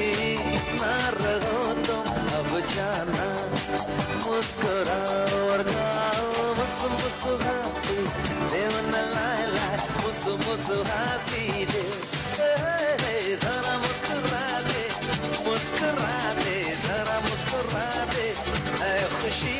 ना रहो तुम अब जाना मुस्कुराओ और गाओ मुसु मुसु हासी देव न लाए लाए मुसु मुसु हासी दे जरा मुस्कुरा दे जरा मुस्कुरा दे ऐ खुशी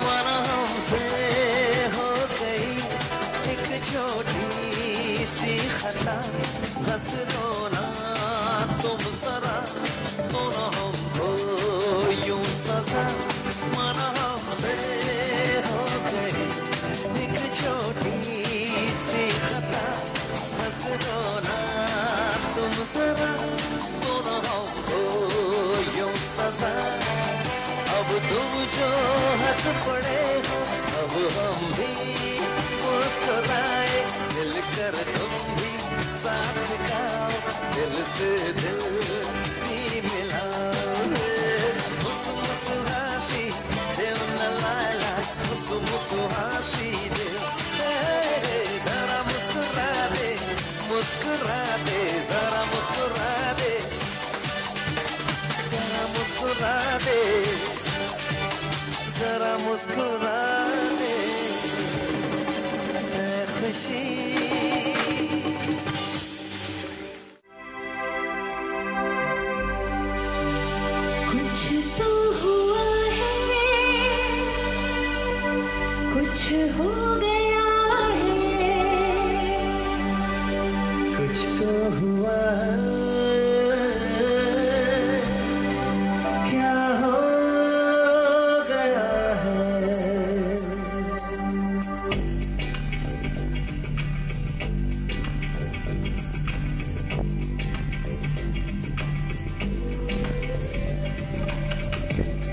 माना हमसे हो गई एक छोटी सी खता हंस दो ना तुम जरा दो ना हमको यूं सजा माना हमसे हो गई एक छोटी सी खता हंस दो ना तुम जरा दो ना हमको यूं सजा अब तुम जो हंस पड़े हो अब हम भी मुस्कुराए मिलकर तुम भी साथ गाओ दिल से दिल ही मिलाओ मुसु मुसु हासी दिल न लाए लाए मुसु मुसु हासी दिल जरा मुस्कुरा दे जरा मुस्कुरा दे जरा मुस्कुरा दे जरा मुस्कुरा दे ऐ खुशी कुछ तो हुआ है कुछ हो गया है कुछ तो हुआ क्या हो गया है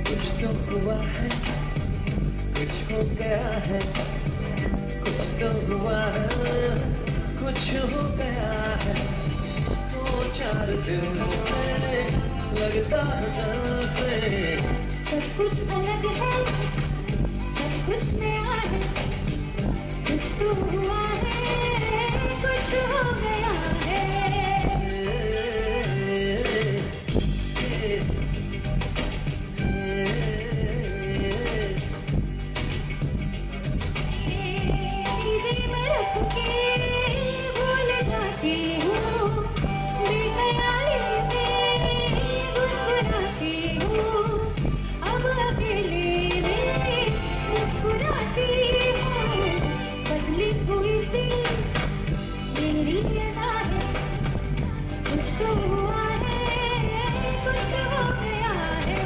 कुछ तो हुआ है कुछ हो गया है कुछ तो हुआ है कुछ हो गया है 2-4 दिन से लगता है डर से सब कुछ अलग है सब कुछ नया है कुछ तो हुआ है कुछ हो गया है भूल जाती हूँ बेख्याली में गुनगुनाती हूँ अब अकेले में मुस्कुराती हूँ बदली हुई सी मेरी अदा है कुछ तो हुआ है कुछ हो गया है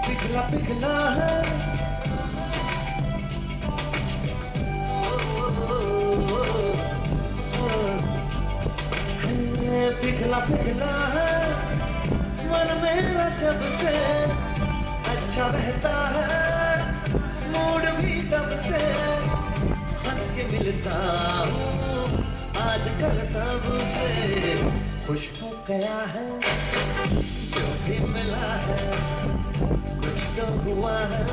पिघला पिघला है पिघला पिघला है मन मेरा जब से अच्छा रहता है मूड भी तब से हंस के मिलता हूँ आजकल सबसे खुश हो गया है जो भी मिला है कुछ तो हुआ है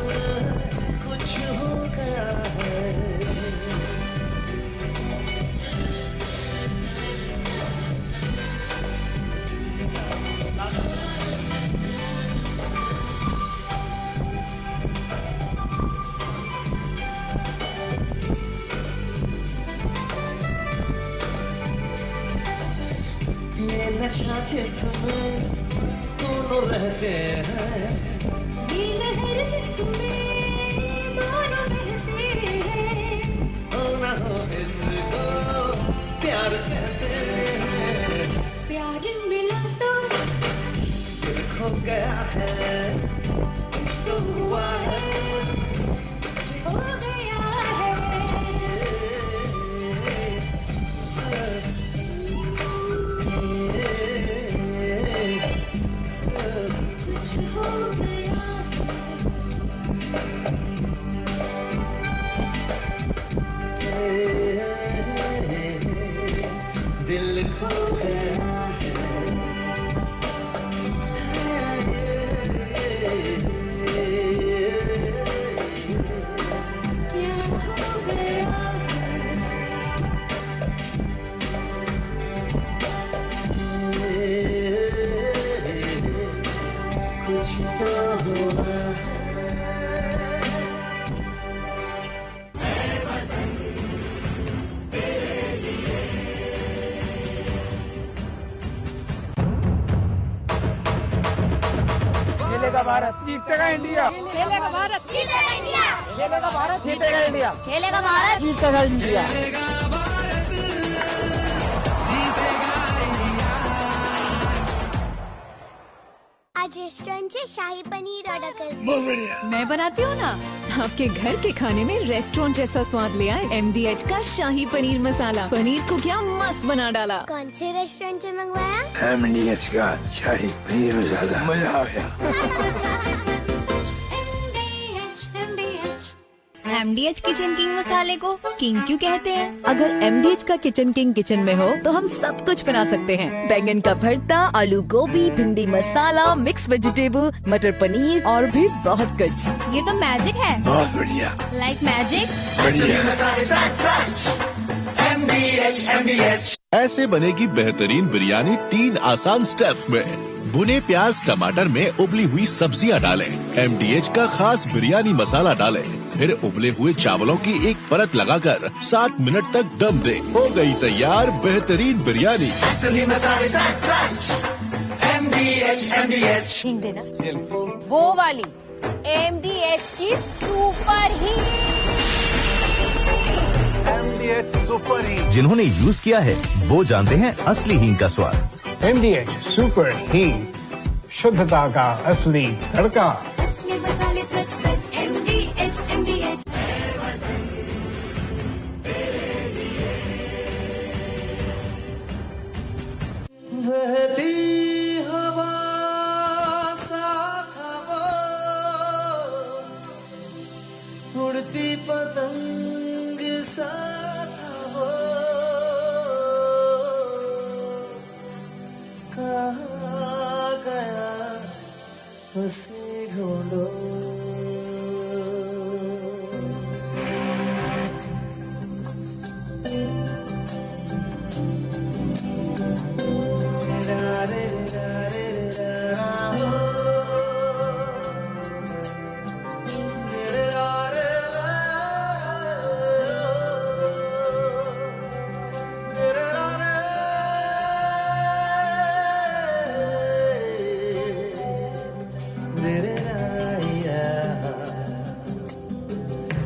कुछ हो गया है ये नशा जिसमें दोनों रहते हैं ये लहर जिसमें दोनों रहते हैं हो ना हो इसको प्यार कहते हैं प्यार मिला तो दिल खो गया है इसको हुआ है हो गया दिल खो गया क्या हो गया कुछ तो हुआ खेलेगा भारत जीतेगा इंडिया खेलेगा भारत जीतेगा इंडिया खेलेगा भारत जीतेगा इंडिया खेलेगा भारत जीतेगा इंडिया आज रेस्टोरेंट से शाही पनीर ऑर्डर कर बहुत बढ़िया। मैं बनाती हूँ ना। आपके घर के खाने में रेस्टोरेंट जैसा स्वाद ले आए MDH का शाही पनीर मसाला। पनीर को क्या मस्त बना डाला। कौन से रेस्टोरेंट से मंगवाया? MDH का शाही पनीर मसाला, मजा आ गया। MDH किचन किंग मसाले को किंग क्यों कहते हैं? अगर MDH का किचन किंग किचन में हो तो हम सब कुछ बना सकते हैं। बैंगन का भरता, आलू गोभी, भिंडी मसाला, मिक्स वेजिटेबल, मटर पनीर और भी बहुत कुछ। ये तो मैजिक है। बहुत बढ़िया। Like magic. MDH ऐसे बनेगी बेहतरीन बिरयानी 3 आसान स्टेप्स में। भुने प्याज टमाटर में उबली हुई सब्जियां डालें, MDH का खास बिरयानी मसाला डालें, फिर उबले हुए चावलों की एक परत लगाकर 7 मिनट तक दम दें। हो गई तैयार बेहतरीन बिरयानी। असली मसाले सच MDH हिंग देना। वो वाली MDH की सुपर हिट। MDH सुपर हींग। जिन्होंने यूज किया है वो जानते हैं असली हींग का स्वाद। MDH सुपर हींग, शुद्धता का असली तड़का। असली मसाले सच सच MDH बहती हवा साथ हवा उड़ती पतंग साथ हवा कहाँ गया उसे ढूंढो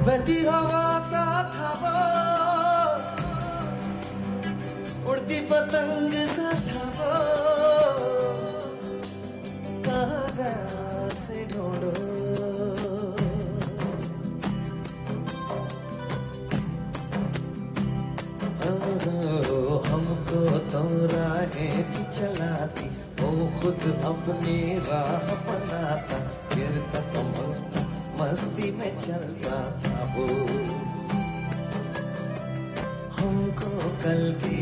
बहती हवा साथ हवा उड़ती पतंग साथ हवा कहाँ गया से ढूंढो हमको तो राहें थी चलाती वो खुद अपनी राह बनाता गिरता संभलता मस्ती में चलता था वो हमको कल की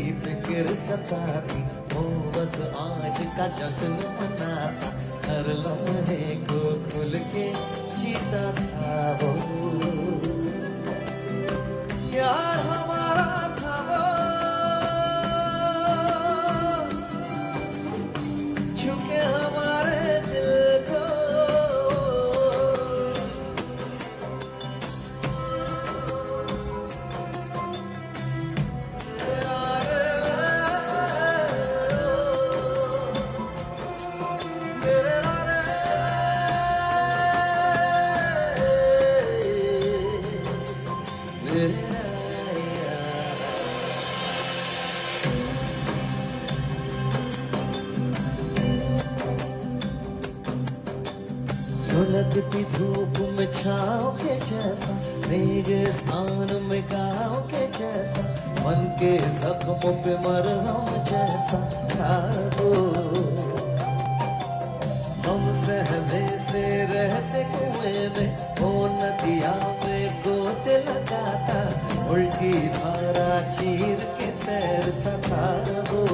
फिर सताती हो, बस आज का जश्न मनाता, हर लम्हे को खुल के जीता था वो। यार हमारा था वो, छुके हमारे दिल को, सुलगती धूप में छाँव के जैसा, रेगिस्तान में गाँव के जैसा, मन के जख्मों पे मरहम जैसा था वो। हम सहमे से रहते कुएं में, वो नदिया में गोते लगाता, उल्टी धारा चीर के तैरता था वो।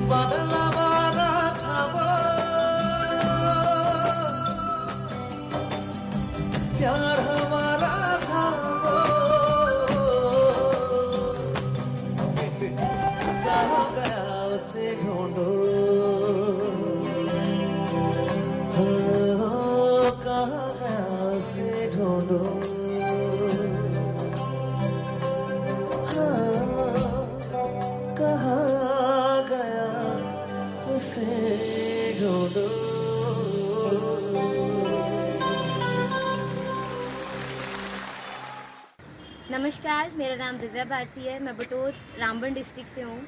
बदला मारा था वो, प्यार हमारा था वो। कहाँ गया उसे ढूंढो, कहाँ गया उसे ढूंढो, कहाँ गया उसे ढूंढो। नमस्कार, मेरा नाम दिव्या भारती है। मैं बटोर रामबन डिस्ट्रिक्ट से हूँ।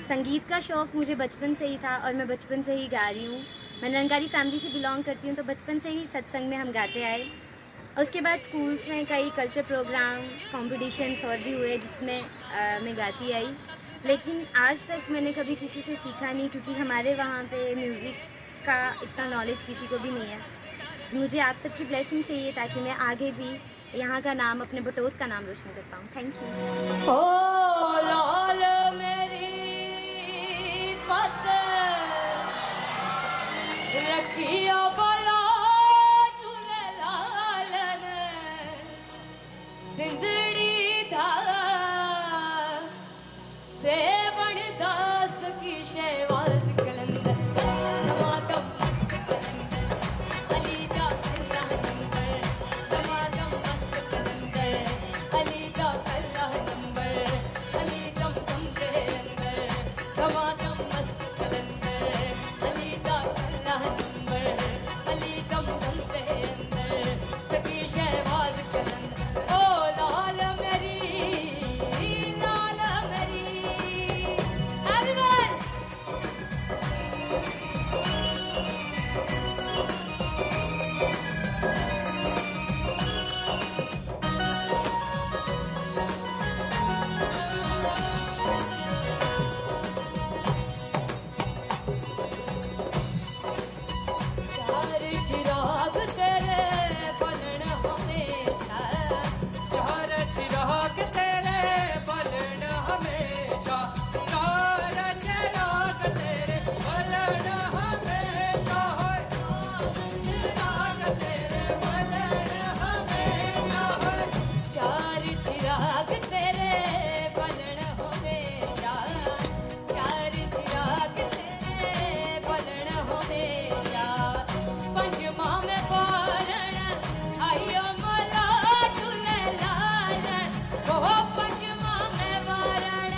संगीत का शौक़ मुझे बचपन से ही था और मैं बचपन से ही गा रही हूँ। मैं निरंकारी फैमिली से बिलोंग करती हूँ, तो बचपन से ही सत्संग में हम गाते आए। और उसके बाद स्कूल्स में कई कल्चर प्रोग्राम, कॉम्पिटिशन्स और भी हुए जिसमें मैं गाती आई। लेकिन आज तक मैंने कभी किसी से सीखा नहीं, क्योंकि हमारे वहाँ पे म्यूज़िक का इतना नॉलेज किसी को भी नहीं है। मुझे आप सबकी ब्लेसिंग चाहिए ताकि मैं आगे भी यहाँ का नाम, अपने बटोत का नाम रोशन कर पाऊँ। Thank you. ओ लाल मेरी पत रखिया बला झूले लाल ने, सिंधड़ी धारा से बण दास की शेवाज कलंदर, नमातम अली जा अल्लाह नंबर, नमातम अली जा अल्लाह नंबर, अली दम दम के अंदर, नमातम मस्त कलंदर, अली जा अल्लाह नंबर, अली दम दम के अंदर, सकी शहबाज कलंदर। ओ लाल मेरी, लाल मेरी, everyone चार चिराग तेरे बलन हमेशा, चार चिराग तेरे बलन हमेशा, चार चिराग तेरे बलन हमेशा, चिराग तेरे बलन हमेशा, चार चिराग तेरे बलन हमेशा, चार चिराग तेरे बलन हमेशा, पंचमा में बारण आयो मला झूले लालन, वो पंचमा में बारण,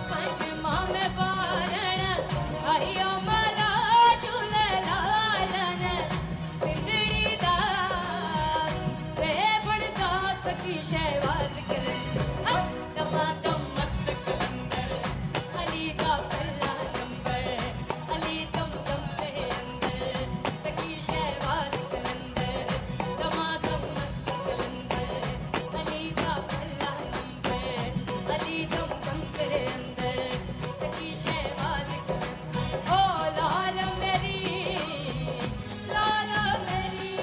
पंचमा में बारण आयो मला झूले लालन, सिंधड़ी दास से बण दास की शहबाज कलंदर, दमादम मस्त कलंदर, अली का अल्लाह नंबर, अली दम दम के अंदर, सकी शहबाज कलंदर, दमादम मस्त कलंदर, अली का अल्लाह नंबर, अली दम दम के अंदर, सकी शहबाज कलंदर। ओ लाल मेरी, लाल मेरी।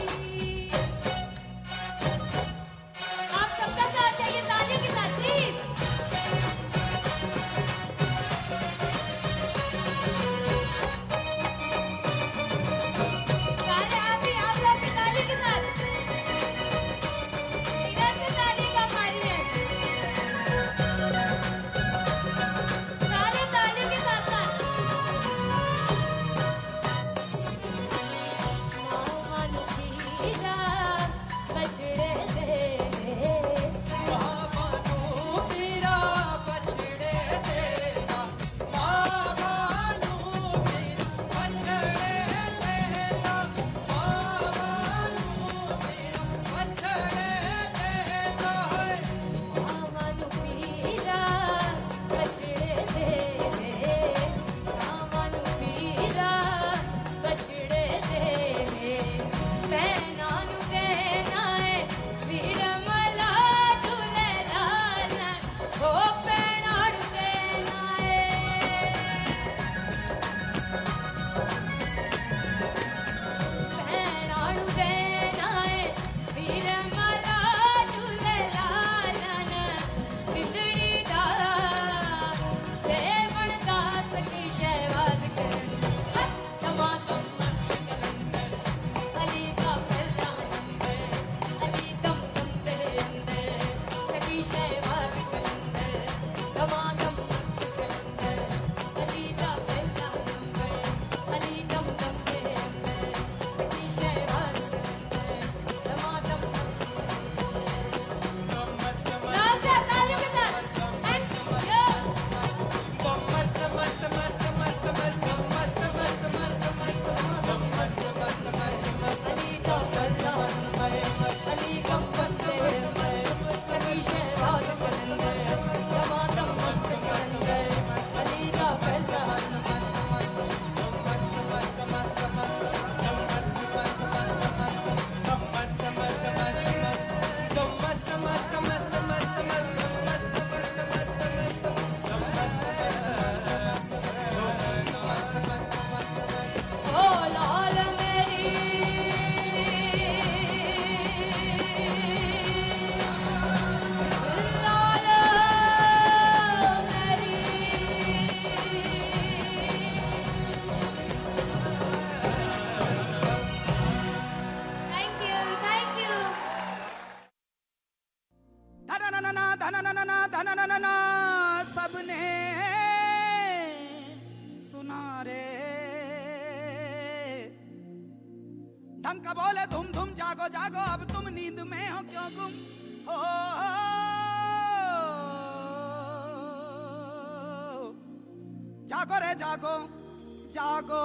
धनननना सबने सुना रे। ढंग का बोले धुम धुम जागो जागो अब तुम नींद में हो क्यों गुम हो। जागो रे जागो जागो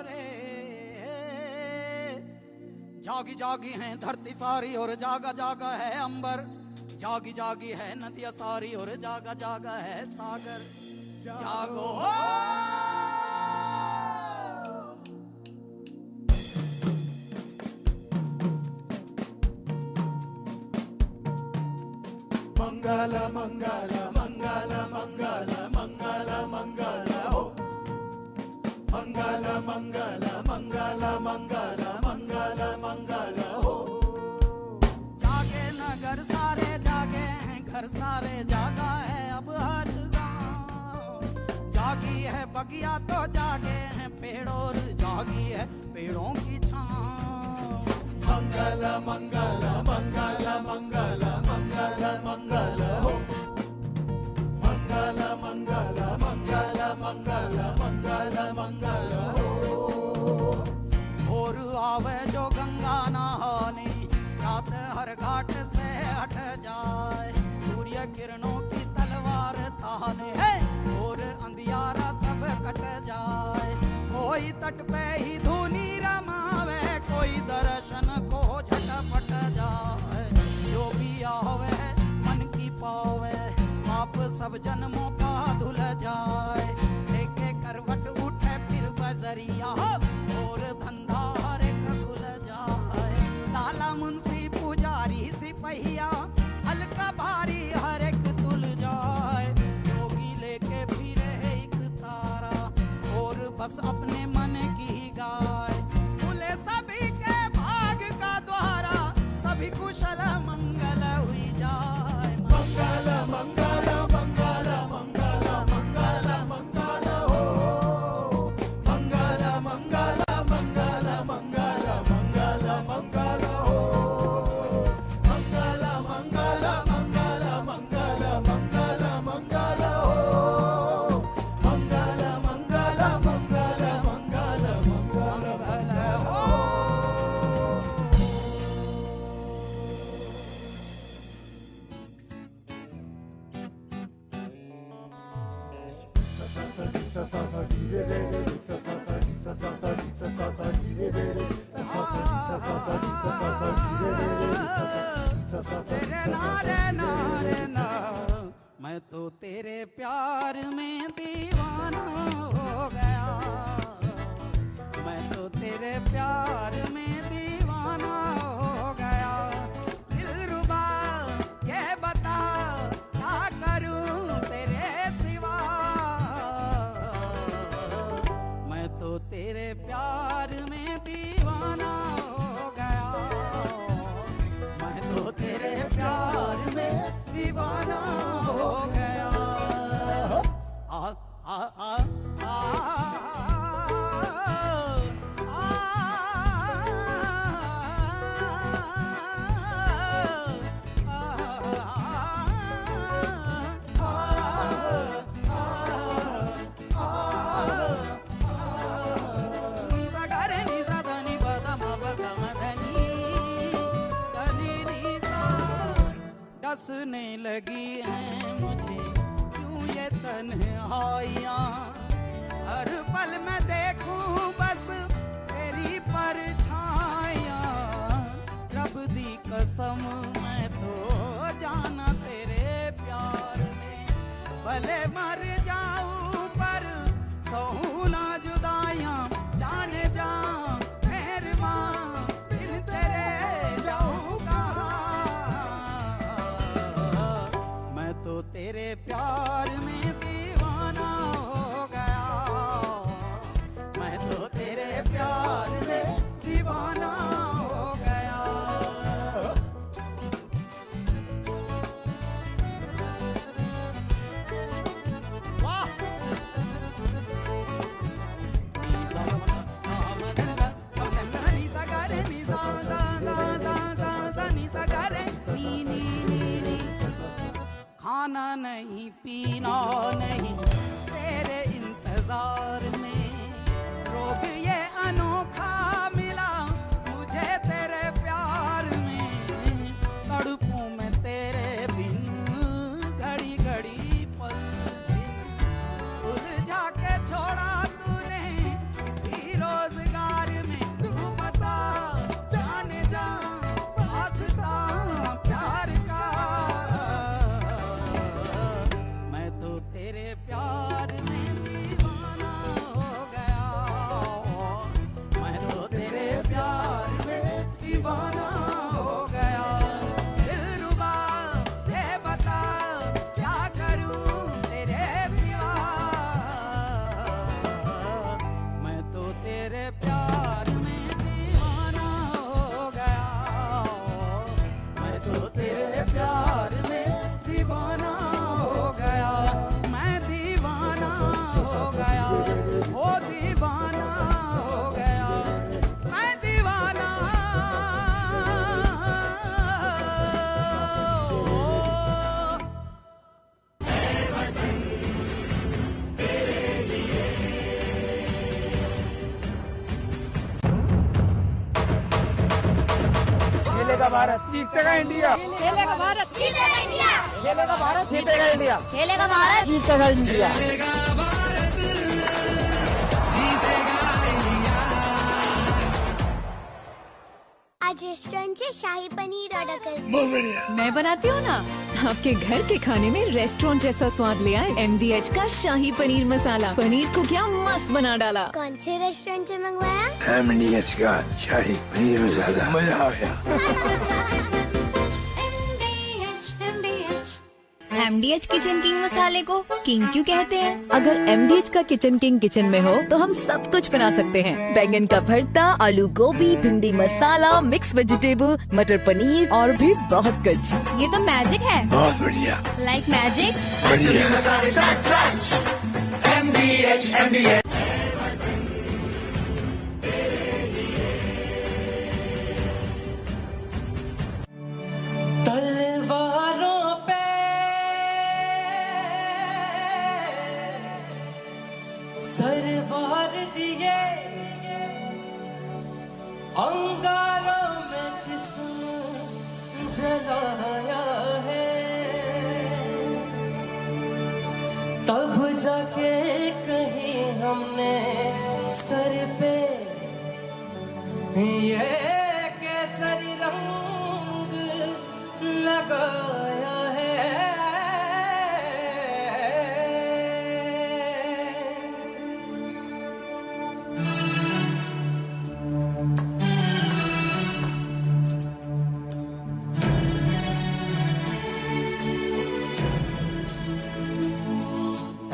रे। जागी जागी है धरती सारी और जागा जागा है अंबर। जागी जागी है नदियां सारी और जागा जागा है सागर। जागो मंगल मंगल मंगल मंगल मंगल मंगल हो। मंगल मंगल मंगल मंगल मंगल मंगल हो। जागे नगर सारे जागे हैं घर सारे जागा है अब हर गांव। जागी है बगिया तो जागे हैं पेड़ और जागी है पेड़ों की छांव। मंगल मंगल मंगल मंगल मंगल मंगल हो। मंगल मंगल मंगल मंगल मंगल मंगल हो। और आवे जो गंगा नहाने रात हर घाट से हट जाए। सूर्य किरणों की तलवार थाने है और अंधियारा सब कट जाए। कोई तट पे ही धुनी रमावे कोई दर्शन को झटपट जाए। जो भी आवे मन की पावे पाप सब जन्मों का धुल जाए। लेके करवट उठे फिर बजरिया और धंधा हर एक खुल जाए। लाला मुंशी पुजारी सिपहिया हल्का भारी हर एक तुल जाए। योगी लेके फिरे एक तारा और बस अपने मन की गाय। खुले सभी के भाग का द्वारा सभी कुशल मंगल हुई जाए। मंगल मंगल मंगल मंगल मंगल मंगल हो। मंगल मंगल मंगल मंगल मंगल मंगल हो। मंगल मंगल मंगल मंगल मंगल मंगल हो। मंगल मंगल मंगल मंगल मंगल हो। मैं तो तेरे प्यार में दीवाना हो गया। मैं तो तेरे प्यार में दीवाना हो गया। दिलरुबा ये बता क्या करूं तेरे सिवा। मैं तो तेरे प्यार में दीवाना हो गया। मैं तो तेरे प्यार में दीवाना हो गया। आ आ आ आ डसने लगी हैं मुझे क्यों ये तन्हाइयाँ। हर पल मैं देखूं बस तेरी परछाइयाँ। रब दी कसम मैं तो जाना तेरे प्यार में। भले मर जाऊं पर सहूं ना जुदाइयाँ। जाने जा मेहरबां इन तेरे जाऊं कहाँ। मैं तो तेरे प्यार में दीवाना हो गया। मैं तो तेरे प्यार में दीवाना हो गया। वाह खाना नहीं पीना नहीं तेरे इंतजार में, रोग ये अनोखा मिला मुझे तेरे प्यार में, तड़पूं मैं तेरे बिन घड़ी घड़ी पल छिन, उलझा के छोड़ा तूने इसी रोजगार में, तू बता जाने जा वास्ता प्यार का, मैं तो तेरे प्यार में दीवाना हो गया, मैं तो तेरे प्यार में दीवाना हो गया, दिलरुबा ये बता क्या करूं तेरे सिवा, मैं तो तेरे प्यार में दीवाना हो गया, मैं तो तेरे प्यार में दीवाना हो गया, मैं दीवाना हो गया, ओ दीवाना हो गया, मैं दीवाना खेलेगा भारत, जीतेगा इंडिया, खेलेगा भारत, जीतेगा इंडिया, खेलेगा भारत, जीतेगा इंडिया, खेलेगा भारत, जीतेगा इंडिया। आज रेस्टोरेंट से शाही पनीर ऑर्डर कर बहुत बढ़िया। मैं बनाती हूँ ना, आपके घर के खाने में रेस्टोरेंट जैसा स्वाद ले आए MDH का शाही पनीर मसाला, पनीर को क्या मस्त बना डाला। कौन से रेस्टोरेंट से मंगवाया? MDH का शाही पनीर मसाला, मजा आ गया। MDH किचन किंग मसाले को किंग क्यों कहते हैं? अगर MDH का किचन किंग किचन में हो तो हम सब कुछ बना सकते हैं। बैंगन का भरता, आलू गोभी, भिंडी मसाला, मिक्स वेजिटेबल, मटर पनीर और भी बहुत कुछ। ये तो मैजिक है। बहुत बढ़िया। Like magic. MDH तलवारों पे सर वार दिए, अंगारों में जिस्म जलाया है, तब जाके कहीं हमने सर पे ये केसरी रंग लगाया है।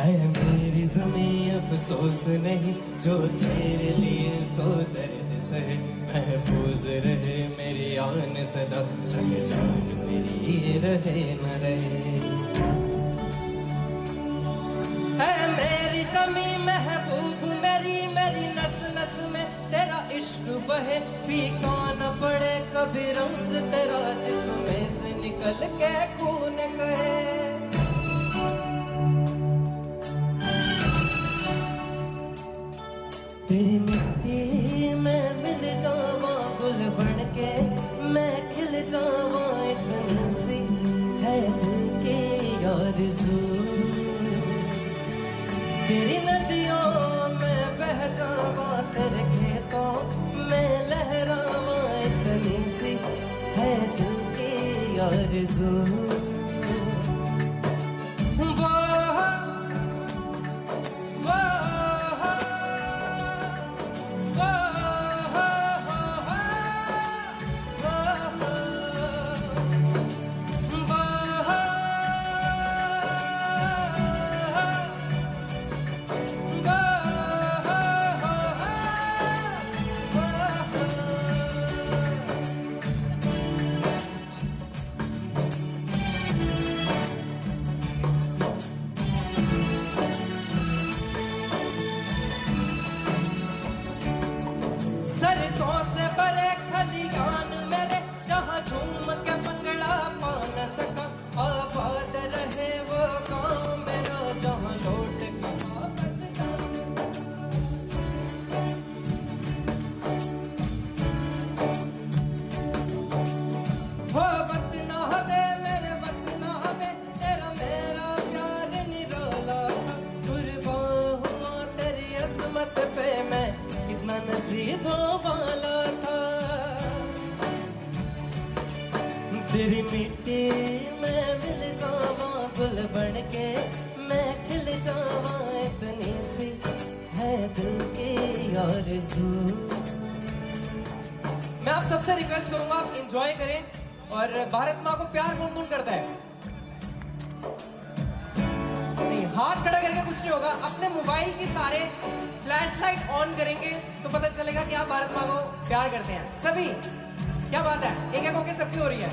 ऐ मेरी ज़मीं अफसोस नहीं जो तेरे लिए सो दर्द सहे, महफूज रहे मेरी आन सदा, जग जान मेरी रहे न रहे। ऐ मेरी ज़मीं महबूब मेरी, मेरी नस नस में तेरा इश्क बहे, फीका न पड़े कभी रंग तेरा जिसमें से निकल के खून कहे। तेरी मिट्टी में मिल जावा गुल बन के, मैं खिल जावा इतनी सी है दिल की आरज़ू। तेरी नदियों में बह जावा, तेरे खेतों में लहरावा इतनी सी है दिल की आरज़ू। तेरी मिट्टी में मिल जावा गुल बन के मैं खिल जावा इतनी सी है दिल की आरज़ू। मैं आप सबसे रिक्वेस्ट करूंगा आप एंजॉय करें। और भारत माँ को प्यार कौन कौन करता है? नहीं, हाथ खड़ा करके कुछ नहीं होगा। अपने मोबाइल की सारे फ्लैशलाइट ऑन करेंगे तो पता चलेगा कि आप भारत माँ को प्यार करते हैं सभी। क्या बात है, एक एक होके सबकी हो रही है।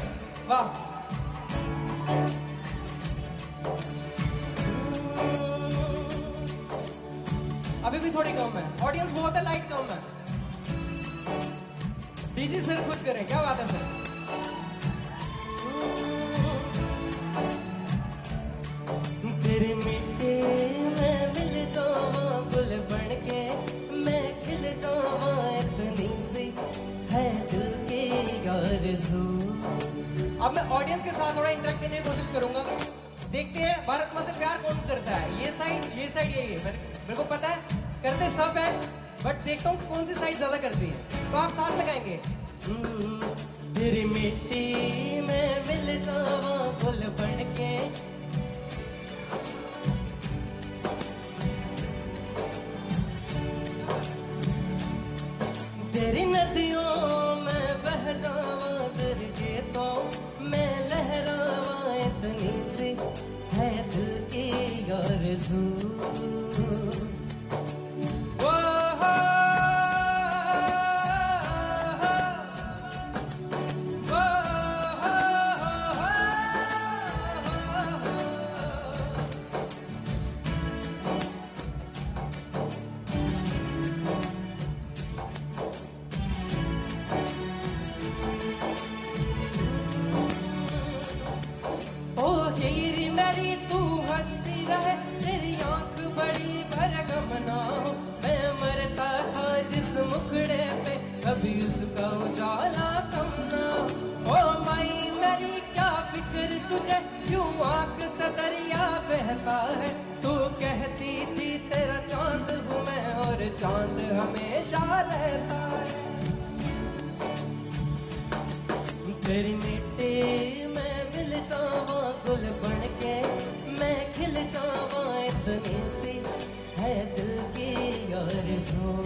वाह, अभी भी थोड़ी कम है, ऑडियंस बहुत है, लाइट कम है। डीजी सर खुद करें, क्या बात है सर। तेरी मिट्टी में मिल जावा गुल बन के मैं खिल जावा इतनी सी है दिल की आरज़ू। अब मैं ऑडियंस के साथ थोड़ा इंटरेक्ट करने की कोशिश करूंगा। देखते हैं भारत माँ से प्यार कौन करता है। ये साइड यही है। मेरे को पता है करते सब है, बट देखता हूँ कौन सी साइड ज्यादा करती है। तो आप साथ में गाएंगे। तेरी मिट्टी में मिल जावा गुल बन के तेरी नदियों में बह जावा तेरे खेतों में लहरावा इतनी सी है दिल की आरज़ू। कभी उसका उजाला कम ना। ओ माई मेरी क्या फिक्र तुझे, यूं आंख से दरिया बहता है। तू कहती थी तेरा चांद हूँ मैं और चांद हमेशा रहता है। तेरी मिट्टी में मिल जावा गुल बन के मैं खिल जावा इतनी सी है दिल की आरज़ू।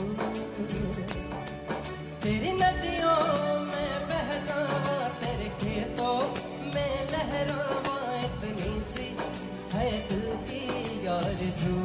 तेरी नदियों में बह जावा तेरे खेतों में लहरावा इतनी सी है दिल की आरज़ू।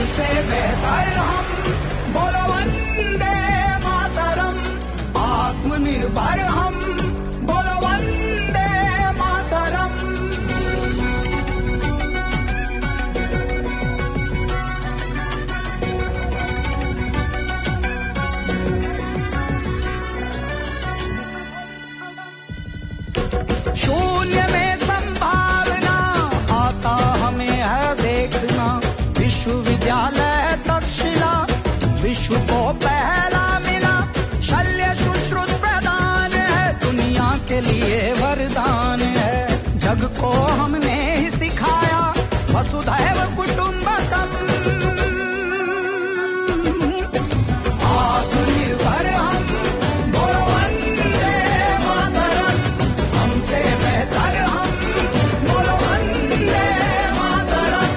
हमसे बेहतर हम, बोलो वंदे मातरम। आत्मनिर्भर हम, बोलो वंदे मातरम। शून्य में संभावना आता हमें है देखना। विश्वविद्यालय तक्षशिला विश्व को पहला मिला। शल्य सुश्रुत प्रदान है, दुनिया के लिए वरदान है। जग को हमने ही सिखाया वसुधैव कुटुंबकम। आत्मनिर्भर हम, बोलो वंदे मातरम। हमसे बेहतर हम, बोलो वंदे मातरम।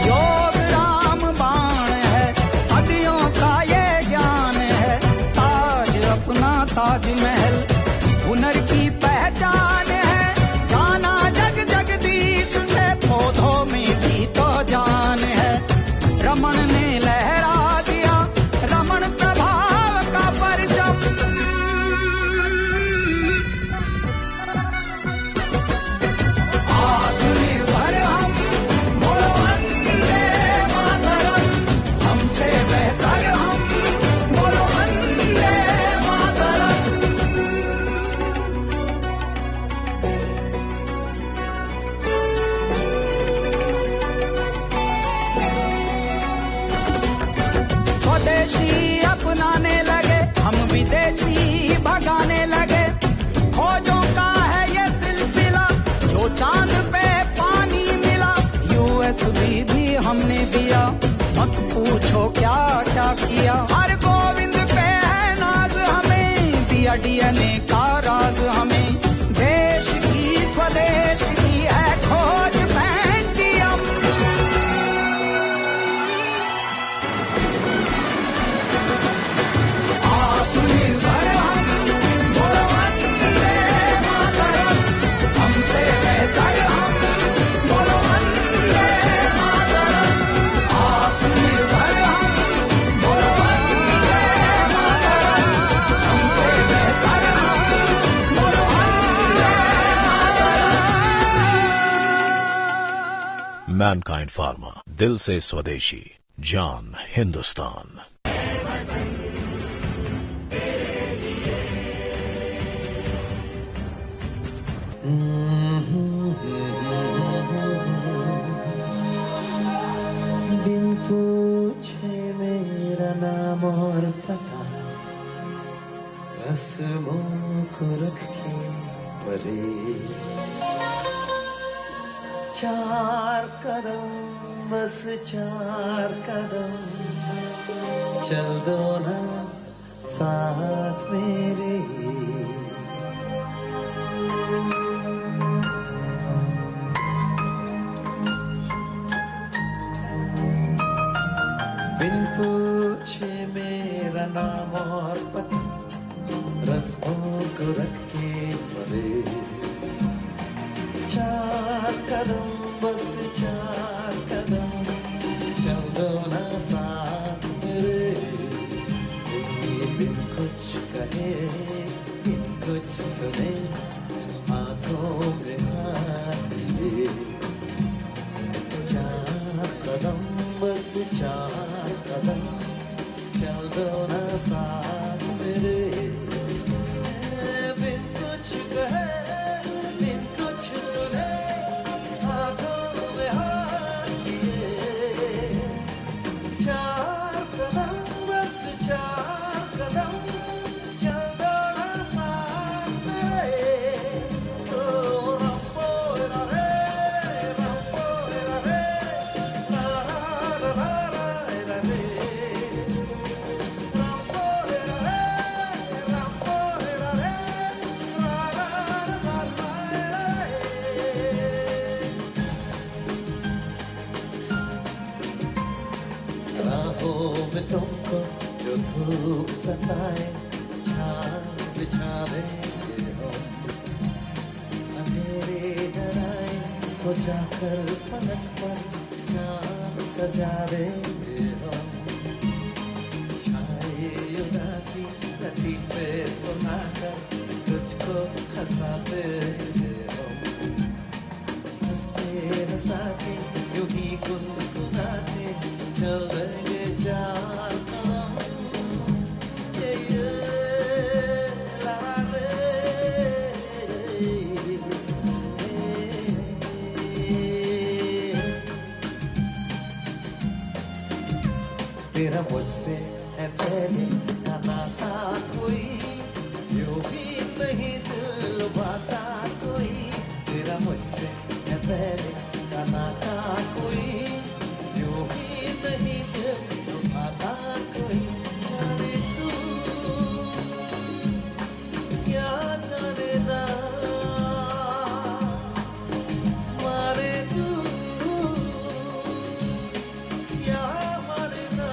योग राम बाण है, सदियों का ये ज्ञान है। ताज अपना ताजमहल हुनर की पहचान है। जाना जग जगदीश से, पौधों में भी तो जान है। रमण ने लहरा दिया रमण प्रभाव का परचम। आत्मनिर्भर हम, बोलो वंदे मातरम। हमसे बेहतर हम, बोलो वंदे मातरम। स्वदेशी अपनाने लगे, हम विदेशी भगाने लगे। खोजों का है ये सिलसिला, जो चांद पे पानी मिला। यूएसबी भी हमने दिया, मत पूछो क्या क्या किया। हर गोविंद पे है नाज हमें, दिया डीएनए का राज हमें। देश की स्वदेश की है खोज पेंटियम। आत्मनिर्भर हम, बोलो वंदे मातरम। हमसे बेहतर हम, बोलो वंदे मातरम। आत्मनिर्भर हम, बोलो वंदे मातरम। हमसे बेहतर हम, बोलो वंदे मातरम। मैनकाइंड फार्मा, दिल से स्वदेशी, जान हिंदुस्तान। दिन पूछे मेरा नाम और पता, रस्मों को रख के परे। चार कदम, बस चार कदम, चल दो ना साथ मेरे। बिन पूछे मेरा नाम और पता, रस्मों को रख के परे। चार कदम, बस चार कदम, चल दो ना साथ मेरे। ये बिन कुछ कहे, बिन कुछ सुने, हाथों में हाथ लिए। चार कदम, बस चार कदम, चल दो ना साथ मेरे। बिन कुछ कहे, बिन कुछ सुने, हाथों में हाथ लिए। चार कदम, बस चार कदम, चल दो ना साथ मेरे। ओ रब्बो रा रे, रब्बो रा रे, रा रा रा रा रा रे। राहों में तुमको जो धूप सताए, जाल बिछा देंगे हम, अंधेरे डराए तो जाकर पलक पर चांद सजा देंगे हम, छाए उदासी लतीफे सुनाकर तुझको हंसाते हैं हम, हंसते हंसाते यूं ही गुनगुनाते चल देंगे चार कदम, ये ला रे, तेरा मुझसे है पहले का नाता कोई, यूं भी नहीं दिल लुभाता कोई, तेरा मुझसे है पहले का नाता कोई, यूं भी नहीं दिल लुभाता कोई, जाने तू क्या जाने ना, मारे तू क्या मारे ना,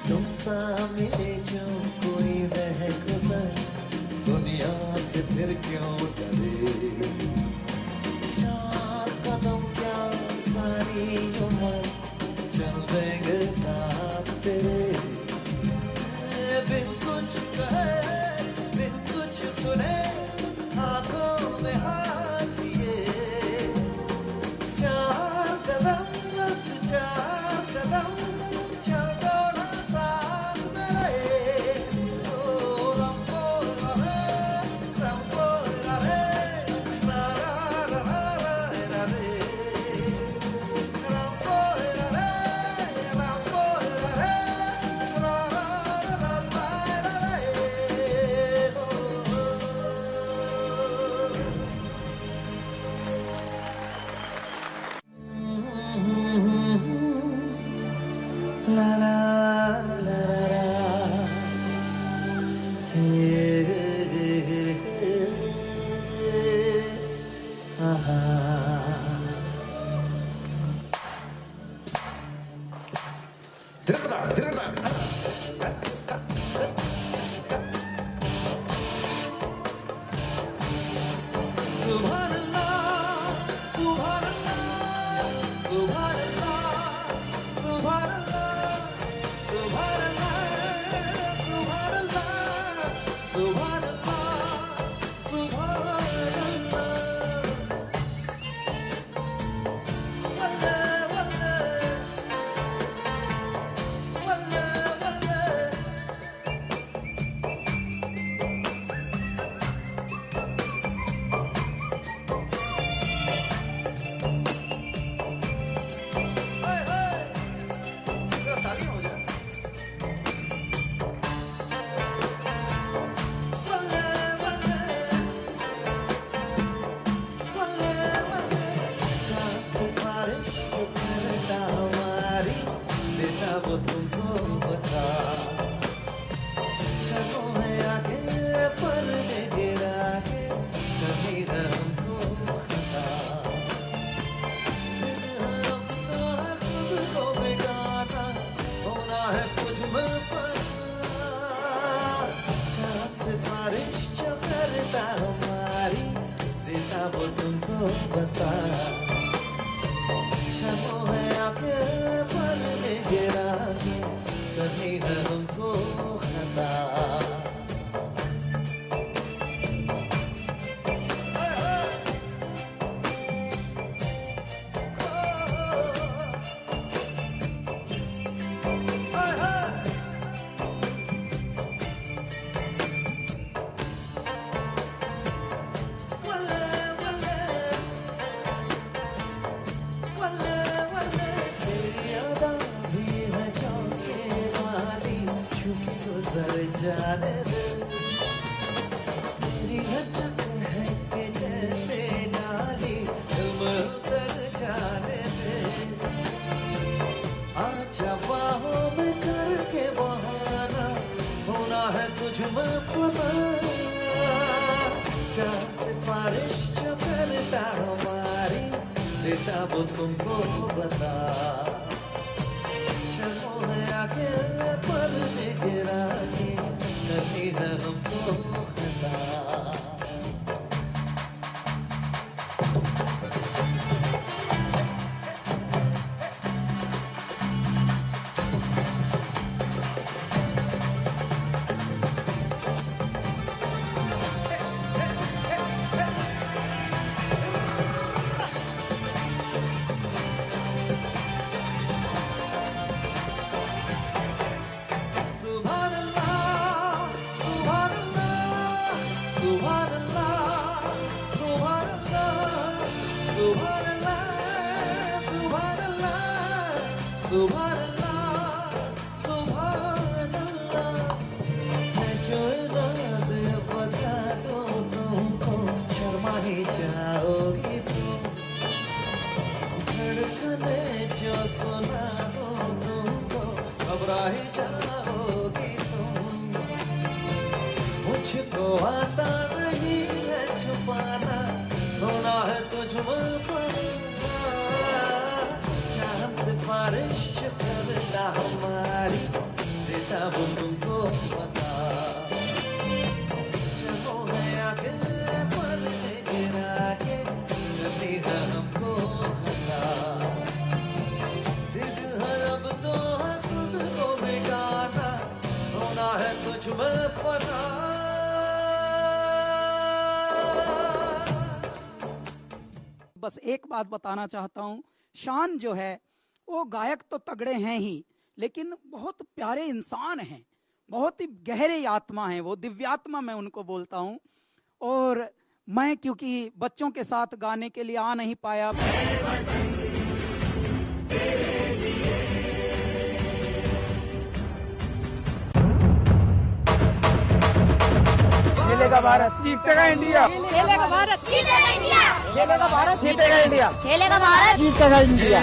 तुमसा मिले जो कोई रह गुजर, दुनिया से फिर क्यों डरे, चार कदम क्या सारी उम्र चल देंगे साथ तेरे, बिन कुछ कहे बिन कुछ सुने हाथों में हाथ लिए, चार कदम बस चार कदम चल दो ना साथ मेरे, ओ रंगो रे रा रा रा रा रा रे, रंगो रे रंगो रे रा रा रा रा रे, ला ला ला ला, आहा, सुभान अल्लाह सुभान अल्लाह सुभान अल्लाह सुभान अल्लाह सुभान अल्लाह सुभान अल्लाह सुभान अल्लाह सुभान अल्लाह, वल्ले वल्ले वल्ले वल्ले, तालियां हो जाए, वल्ले वल्ले वल्ले वल्ले, चाँद से बारिश जो करता हमारी, देता वो तुमको बता, शर्मों में आके पर्दे गिरा के कभी न हमको खता, जिद हम तो है खुद को बिगाना, होना है कुछ में फना, चाँद से बारिश जो करता हमारी, देता वो तुमको बता, शर्मों में आके पर्दे गिरा के कभी न हमको खता, जाने दे, तेरी लचक है कि जैसे डाली दिल में उतर जाने दे, आजा बाहों में करके बहाना, होना है तुझ में पता, चाँद से बारिश जो करता हमारी, देता वो तुमको बता, शर्मों में आके पर हमको खता। सुभान अल्लाह, सुभान अल्लाह, सुभान अल्लाह, सुभान अल्लाह, सुभान अल्लाह, सुभान अल्लाह, सुभान अल्लाह, सुभान अल्लाह। मैं जो इरादे बता दूं तुमको, शर्मा ही जाओगी तुम। धड़कने जो सुना दूं तुमको, घबरा ही जाओगी तुम। मुझको आता नहीं है छुपाना, होना है तुझमें फना। चांद से बारिश करना हमारी, देता हूँ तुमको पता। चलो है आगे पर्दे गिरा के, करनी है हमको खता। जिद है अब तो है खुद को मिटाना, होना है तुझमें फना। बस एक बात बताना चाहता हूँ, शान जो है वो गायक तो तगड़े हैं ही, लेकिन बहुत प्यारे इंसान हैं, बहुत ही गहरे आत्मा हैं, वो दिव्यात्मा मैं उनको बोलता हूँ। और मैं क्योंकि बच्चों के साथ गाने के लिए आ नहीं पाया, खेलेगा भारत, जीतेगा इंडिया। खेलेगा भारत, जीतेगा इंडिया। खेलेगा भारत, जीतेगा इंडिया। खेलेगा भारत, जीतेगा इंडिया।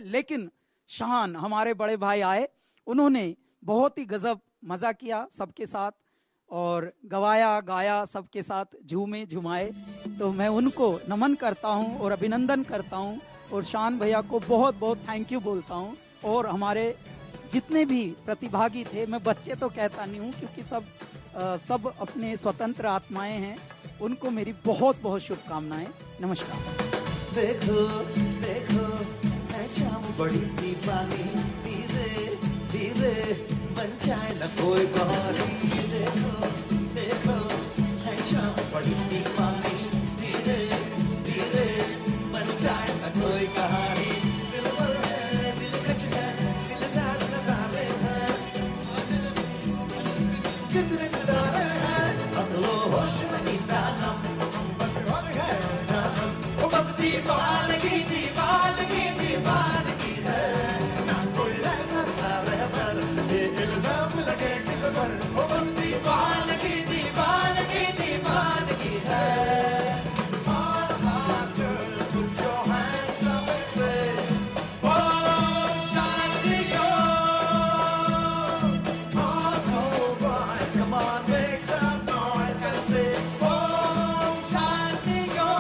लेकिन शान हमारे बड़े भाई आए, उन्होंने बहुत ही गजब मजा किया सबके साथ और गवाया गाया सबके साथ, झूमे झुमाए। तो मैं उनको नमन करता हूं और अभिनंदन करता हूं और शान भैया को बहुत बहुत थैंक यू बोलता हूं। और हमारे जितने भी प्रतिभागी थे, मैं बच्चे तो कहता नहीं हूं क्योंकि सब अपने स्वतंत्र आत्माएं हैं, उनको मेरी बहुत बहुत शुभकामनाएं। नमस्कार। देखो देखो मैं शाम बड़ी दीवानी, धीरे धीरे बन जाए न कोई कहानी। देखो देखो मैं शाम बड़ी दीवानी, धीरे धीरे बन जाए न कोई कहानी। दिलबर है, दिलकश है, दिलदार नजारे हैं, कितने सितारे हैं, अकलो होश नहीं तानम, बस और है जानम। वो बस दीवानगी दीवानगी दीवानगी है, ना कोई ऐसा रहबर ये इल्जाम लगे किस पर। वो बस दीवानगी दीवानगी दीवानगी है। All hot girls, put your hands up and say, oh, Shanti Yo. All cold boys, come on, make some noise and say, oh, Shanti Yo.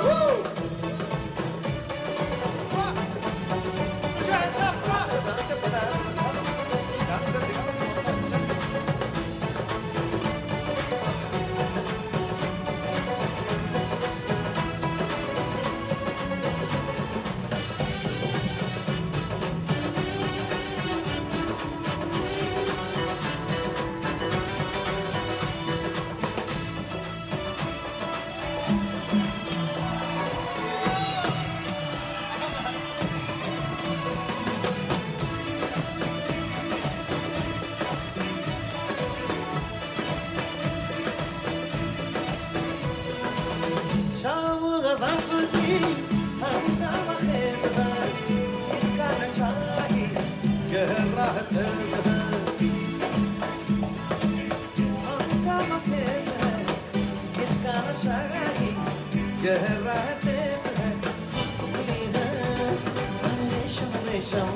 Woo! Hands up, rock! शाम गज़ब की हंगामा खेज है, इसका नशा ही गहरा दर्द है। हंगामा खेज है, इसका नशा ही गहरा तेज है। सुन खुली है रेशम रेशम